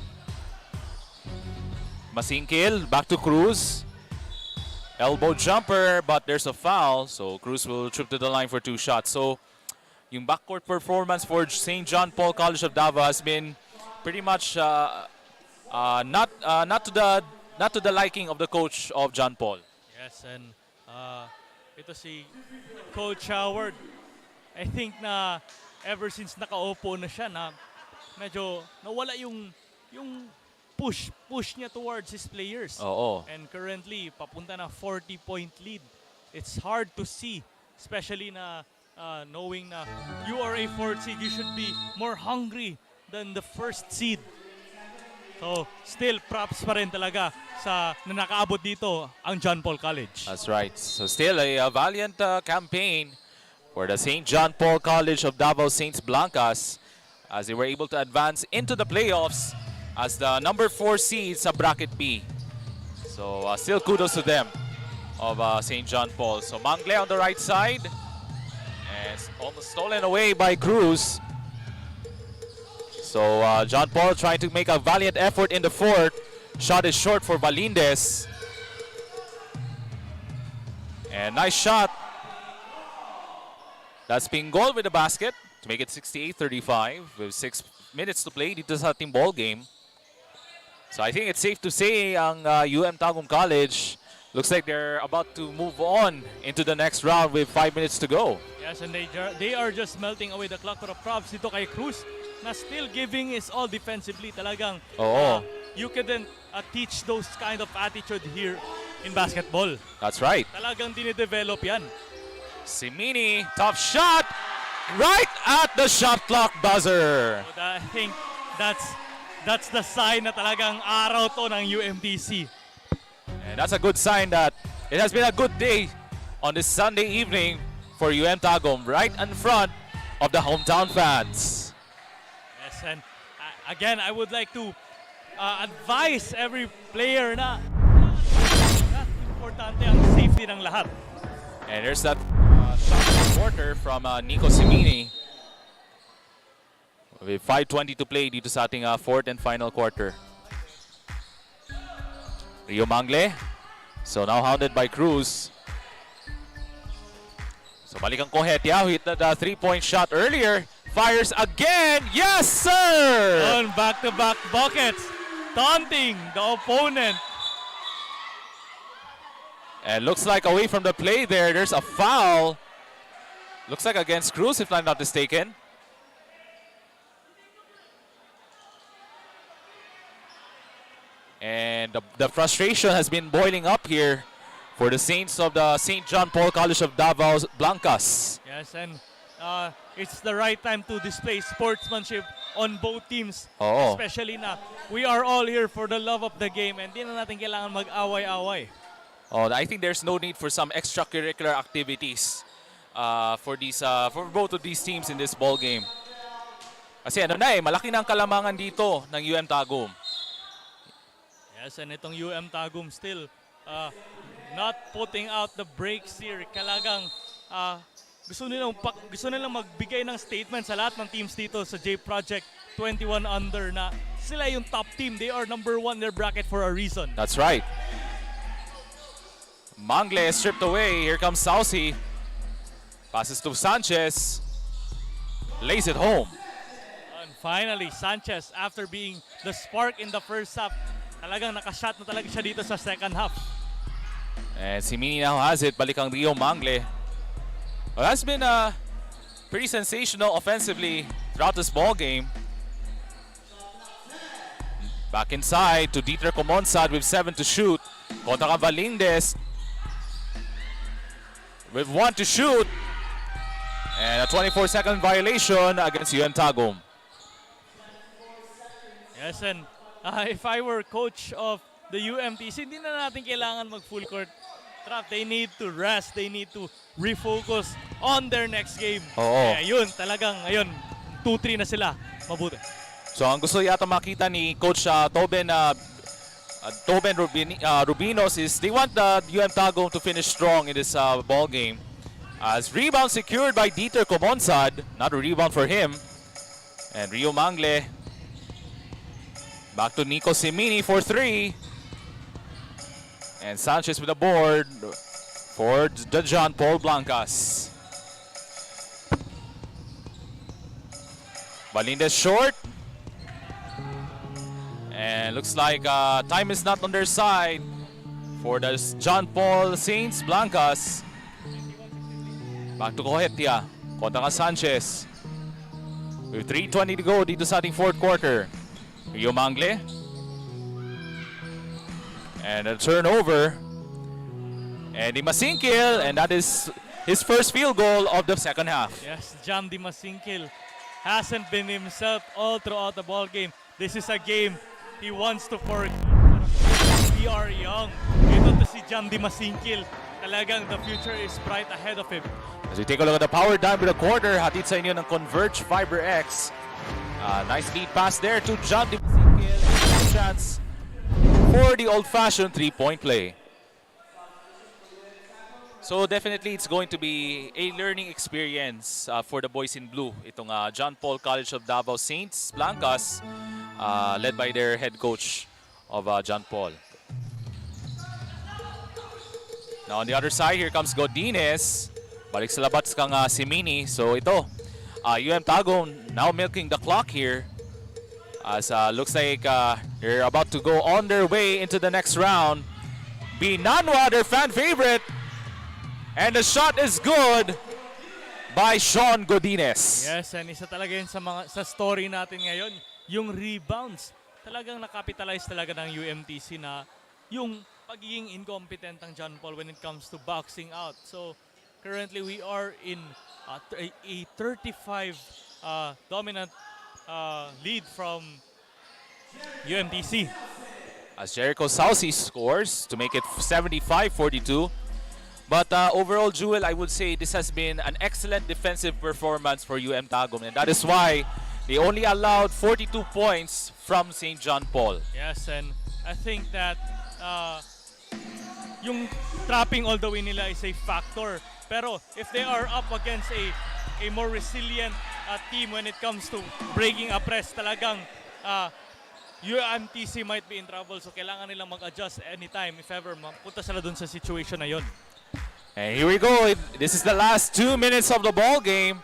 Masingkil, back to Cruz. Elbow jumper, but there's a foul. So Cruz will trip to the line for 2 shots. So yung backcourt performance for St. John Paul College of Davao has been pretty much not to the liking of the coach of John Paul. Yes, and ito si Coach Howard. I think na ever since nakaupo na siya na medyo nawala yung push niya towards his players. And currently papunta na 40-point lead. It's hard to see, especially na knowing na you are a 4th seed, you should be more hungry than the 1st seed. So, still props pa rin talaga sa na nakaabot dito ang John Paul College. That's right. So still a valiant campaign for the St. John Paul College of Davao Blanca'S as they were able to advance into the playoffs as the number 4 seed sa bracket B. So still kudos to them of St. John Paul. So Mangle on the right side and almost stolen away by Cruz. So John Paul trying to make a valiant effort in the fourth. Shot is short for Valindes. And nice shot. That's Pingol with the basket to make it 68-35 with 6 minutes to play dito sa ating ball game. So I think it's safe to say ang Tagum College looks like they're about to move on into the next round with 5 minutes to go. Yes, and they are just melting away the clock. Pero props dito kay Cruz na still giving his all defensively. Talagang you couldn't teach those kind of attitude here in basketball. That's right. Talagang dinidevelop yan. Simini, tough shot, right at the shot clock buzzer. But I think that's the sign na talagang araw to ng UMTC. And that's a good sign that it has been a good day on this Sunday evening for Tagum, right in front of the hometown fans. Yes, and again, I would like to advise every player na importante ang safety ng lahat. And there's that shot quarter from Nico Simini. With 5:20 to play dito sa ating fourth and final quarter. Rio Mangle. So now hounded by Cruz. So balik ang Cohetia, who hit the 3-point shot earlier. Fires again. Yes, sir! On back-to-back buckets. Taunting the opponent. And looks like away from the play there, there's a foul. Looks like against Cruz, if I'm not mistaken. And the frustration has been boiling up here for the Saints of the St. John Paul College of Davao Blanca'S. Yes, and it's the right time to display sportsmanship on both teams. Oo. Especially na we are all here for the love of the game and di na natin kailangan mag-away-away. Oh, I think there's no need for some extracurricular activities for both of these teams in this ball game. Kasi malaki na ang kalamangan dito ng Tagum. Yes, and itong Tagum still not putting out the brakes here. Talagang gusto nilang magbigay ng statement sa lahat ng teams dito sa Jproject 21 under na sila yung top team. They are number 1 in their bracket for a reason. That's right. Mangle is stripped away. Here comes Saucy. Passes to Sanchez. Lays it home. And finally, Sanchez, after being the spark in the first half, talagang nakashot na talaga siya dito sa second half. And Simini now has it. Balik ang Rio Mangle. Well, that's been pretty sensational offensively throughout this ball game. Back inside to Dieter Comonsad with 7 to shoot. Kontra ka Valindes with 1 to shoot. And a 24-second violation against Tagum. Yes, and if I were coach of the UMTC, hindi na natin kailangan mag-full court trap. They need to rest. They need to refocus on their next game. Oo. Kaya yun, talagang, ayun, 2-3 na sila. Mabuti. So ang gusto yata makita ni Coach Toben Rubinos is they want the Tagum to finish strong in this ball game. As rebound secured by Dieter Comonsad, not a rebound for him. And Rio Mangle back to Nico Simini for 3. And Sanchez with the board for the John Paul Blanca'S. Valindes short. And looks like time is not on their side for the John Paul Saints Blanca'S. Back to Cohetia. Kontra ka Sanchez. With 3:20 to go dito sa ating fourth quarter. Rio Mangle. And a turnover. And Dimasingkil, and that is his first field goal of the second half. Yes, Jam Dimasingkil hasn't been himself all throughout the ball game. This is a game he wants to forget. We are young. Ito to si Jam Dimasingkil. Talagang the future is bright ahead of him. As we take a look at the power down with the quarter, hatid sa inyo ng Converge Fiber X. Nice lead pass there to John Dimasingkil. Chance for the old-fashioned three-point play. So definitely it's going to be a learning experience for the boys in blue. Itong John Paul College of Davao Saints Blanca'S, led by their head coach of John Paul. Now on the other side, here comes Godinez. Balik sa labats kang Simini. So ito, UM Tagum now milking the clock here. As looks like they're about to go on their way into the next round. Binanwa, their fan favorite. And the shot is good by Sean Godinez. Yes, and isa talaga yun sa story natin ngayon. Yung rebounds. Talagang nakapitalize talaga ng UMTC na yung pagiging incompetent ng John Paul when it comes to boxing out. So currently we are in a 35 dominant lead from UMTC. As Jericho Saucy scores to make it 75-42. But overall, Jewel, I would say this has been an excellent defensive performance for UM Tagum, and that is why they only allowed 42 points from St. John Paul. Yes, and I think that yung trapping all the way nila is a factor. Pero if they are up against a more resilient team when it comes to breaking a press, talagang UMTC might be in trouble. So kailangan nilang mag-adjust anytime if ever mapunta sila dun sa situation na yun. And here we go. This is the last 2 minutes of the ball game.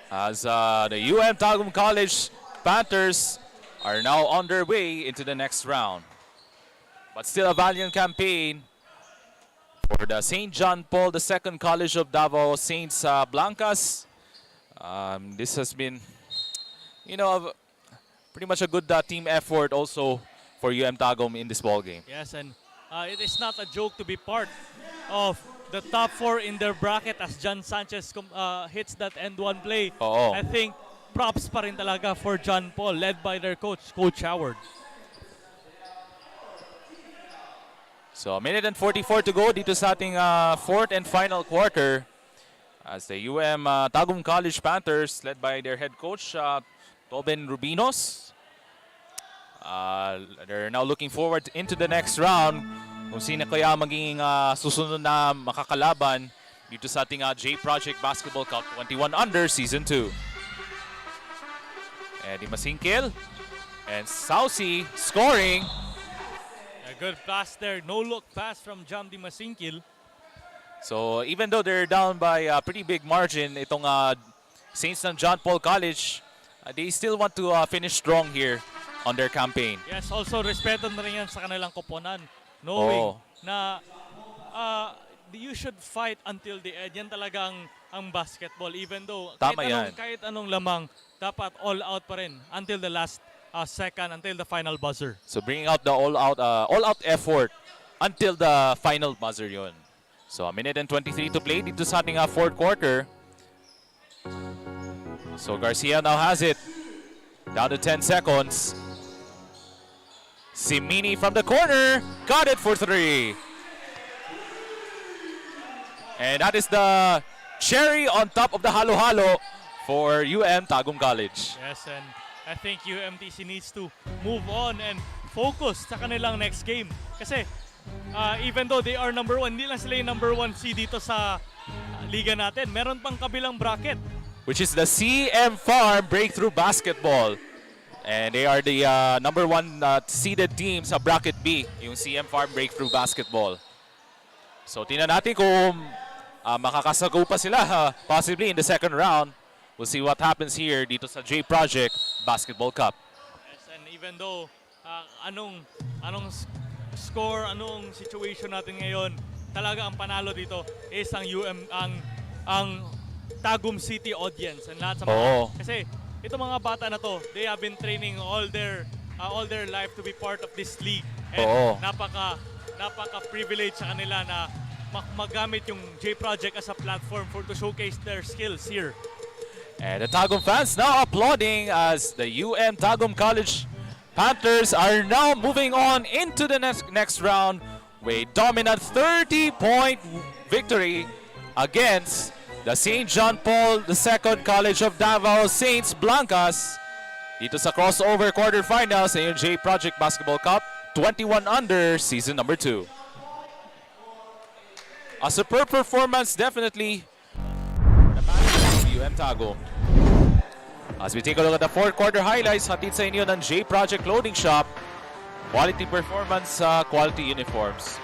As the UM Tagum College Panthers are now on their way into the next round. But still a valiant campaign for the St. John Paul II College of Davao Saints Blanca'S. This has been, pretty much a good team effort also for UM Tagum in this ball game. Yes, and it is not a joke to be part of the top 4 in their bracket as John Sanchez hits that end one play. I think props pa rin talaga for John Paul, led by their coach, Coach Howard. So a minute and 44 to go dito sa ating fourth and final quarter as the UM Tagum College Panthers, led by their head coach, Tobin Rubinos. They're now looking forward into the next round. Kung sino kaya magiging susunod na makakalaban dito sa ating Jproject Basketball Cup 21 Under Season 2. Eddie Masingkil and Saucy scoring. A good pass there, no-look pass from Jam Dimasingkil. So even though they're down by a pretty big margin, itong Saints ng John Paul College, they still want to finish strong here on their campaign. Yes, also respeto na rin yan sa kanilang koponan. Knowing na you should fight until the end. Yan talagang ang basketball. Even though kahit anong lamang, dapat all out pa rin until the last second, until the final buzzer. So bringing out the all-out effort until the final buzzer yun. So a minute and 23 to play dito sa ating fourth quarter. So Garcia now has it. Down to 10 seconds. Simini from the corner. Got it for 3. And that is the cherry on top of the halo-halo for UM Tagum College. Yes, and I think UMTC needs to move on and focus sa kanilang next game. Kasi even though they are number 1, hindi lang sila yung number 1 seed dito sa liga natin. Meron pang kabilang bracket, which is the CM Farm Breakthrough Basketball. And they are the number 1 seeded team sa bracket B, yung CM Farm Breakthrough Basketball. So tingnan natin kung makakasago pa sila possibly in the second round. We'll see what happens here dito sa Jproject Basketball Cup. Yes, and even though anong score, anong situation natin ngayon, talaga ang panalo dito is ang ang Tagum City audience and lahat sa mga kasi itong mga bata na to, they have been training all their life to be part of this league. And napaka-privilege sa kanila na magamit yung Jproject as a platform to showcase their skills here. And the Tagum fans now applauding as the UM Tagum College Panthers are now moving on into the next round with a dominant 30-point victory against the St. John Paul II College of Davao Saints Blanca'S dito sa crossover quarterfinals sa yung Jproject Basketball Cup 21 under season number 2. A superb performance definitely for the Panthers of UM Tagum. As we take a look at the fourth quarter highlights, hatid sa inyo ng Jproject Clothing Shop. Quality performance, quality uniforms.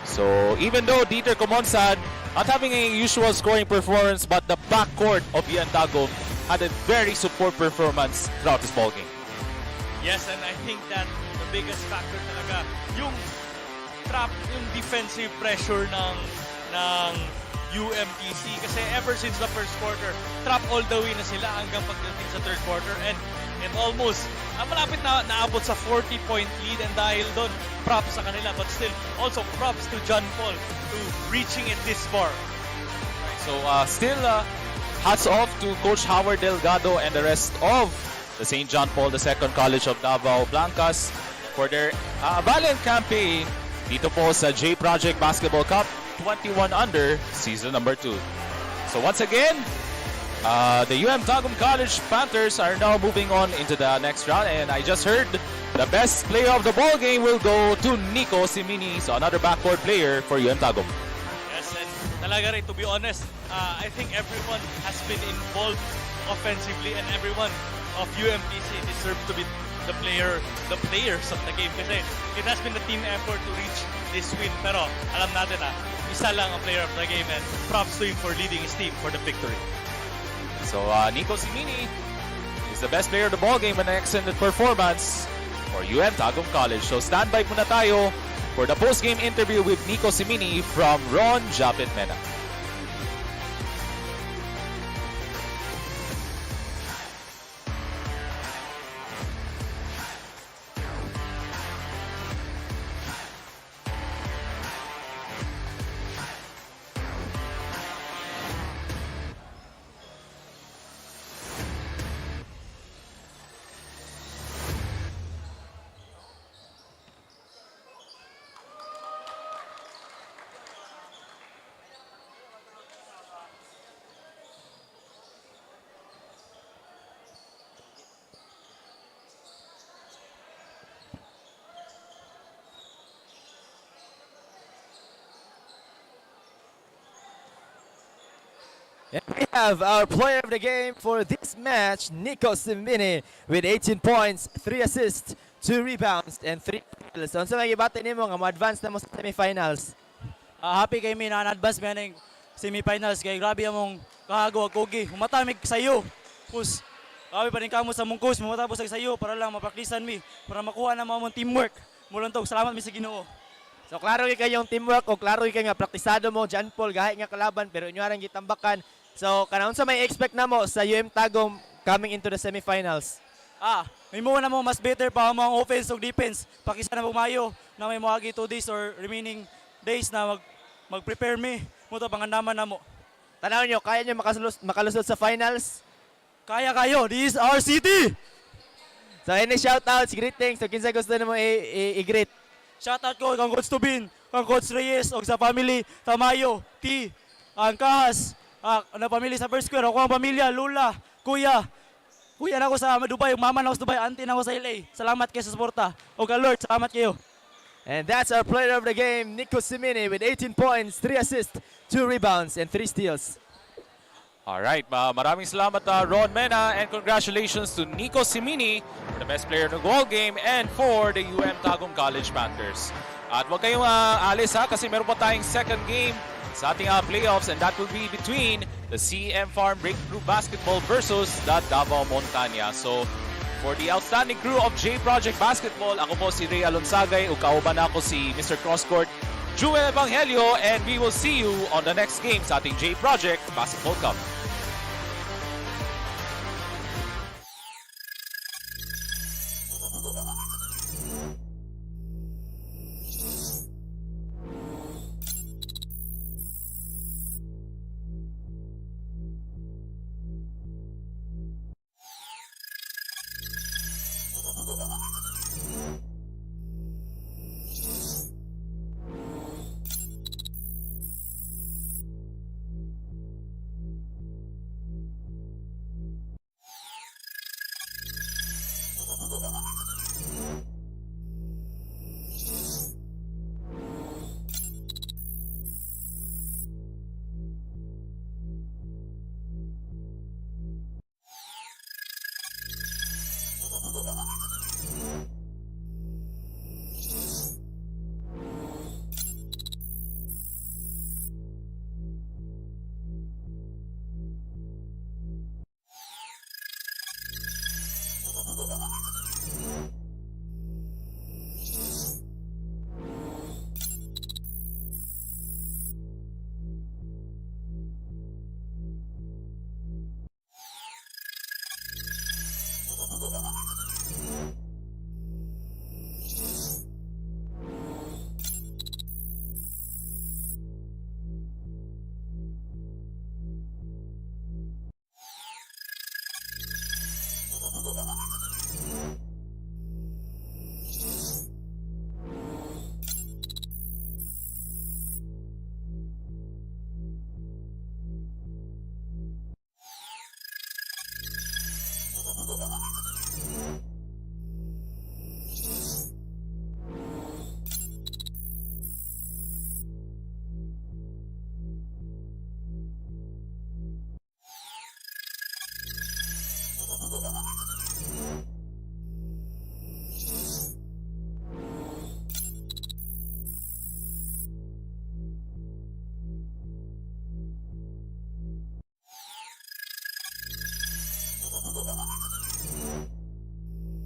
So even though Dieter Comonsad not having a usual scoring performance, but the backcourt of UM Tagum had a very superb performance throughout this ballgame. Yes, and I think that the biggest factor talaga yung trap, yung defensive pressure ng UMTC kasi ever since the first quarter, trap all the way na sila hanggang pagdating sa third quarter, and almost malapit na naabot sa 40-point lead, and dahil doon props sa kanila, but still also props to John Paul to reaching it this far. So still hats off to Coach Howard Delgado and the rest of the St. John Paul II College of Davao Blanca'S for their valiant campaign dito po sa Jproject Basketball Cup 21 under season number 2. So once again, the UM Tagum College Panthers are now moving on into the next round, and I just heard the best player of the ball game will go to Nico Simini, so another backcourt player for UM Tagum. Yes, and talaga rin, to be honest, I think everyone has been involved offensively, and everyone of UMTC deserves to be the players of the game kasi it has been a team effort to reach this win, pero alam natin isa lang ang player of the game, and props to him for leading his team for the victory. So Nico Simini is the best player of the ball game with an excellent performance for UM Tagum College. So stand by muna tayo for the post-game interview with Nico Simini from Ron Japit Mena. And we have our player of the game for this match, Nico Simini, with 18 points, 3 assists, 2 rebounds, and 3 kills. So, sa mga ibate nimo nga mo-advance na mo sa semifinals? Happy kay mi na advance mi ning semifinals kay grabe among kahago kogi. Humatamig sayo. Pus grabe pa rin kamo sa mong coach, matapos sa sayo para lang mapraktisan mi, para makuha na mo among teamwork. Mulontog salamat mi sa Ginoo. So, klaro kayong teamwork o klaro kay nga praktisado mo, John Paul, gahi nga kalaban, pero inyo arang gitambakan. So, kanang sa may expect na mo sa UM Tagum coming into the semifinals? May mo na mo mas better pa ang mga offense o defense. Pakisa na mo mayo na may moagi 2 days or remaining days na mag-prepare me. Mo to pangandaman na mo. Tanaw nyo, kaya nyo makalusot sa finals? Kaya kayo, this is our city! So, any shoutouts, greetings, so kinsa gusto na mo i-greet? Shoutout ko kang Coach Tubin, kang Coach Reyes, o sa family, Tamayo, T, ang Kahas, ang pamilya sa First Square, ako ang pamilya, Lula, Kuya na ako sa Dubai, mama na ako sa Dubai, auntie na ako sa LA. Salamat kayo sa suporta. O Lord, salamat kayo. And that's our player of the game, Nico Simini, with 18 points, 3 assists, 2 rebounds, and 3 steals. Alright, maraming salamat Ron Mena, and congratulations to Nico Simini for the best player in the ball game and for the UM Tagum College Panthers. At huwag kayong alis kasi meron pa tayong second game sa ating playoffs, and that will be between the CM Farm Breakthrough Basketball versus the Davao Montanya. So, for the outstanding crew of Jproject Basketball, ako po si Ray Alonsagay, ukauban ako si Mr. Crosscourt, Jewel Evangelio, and we will see you on the next game sa ating Jproject Basketball Cup.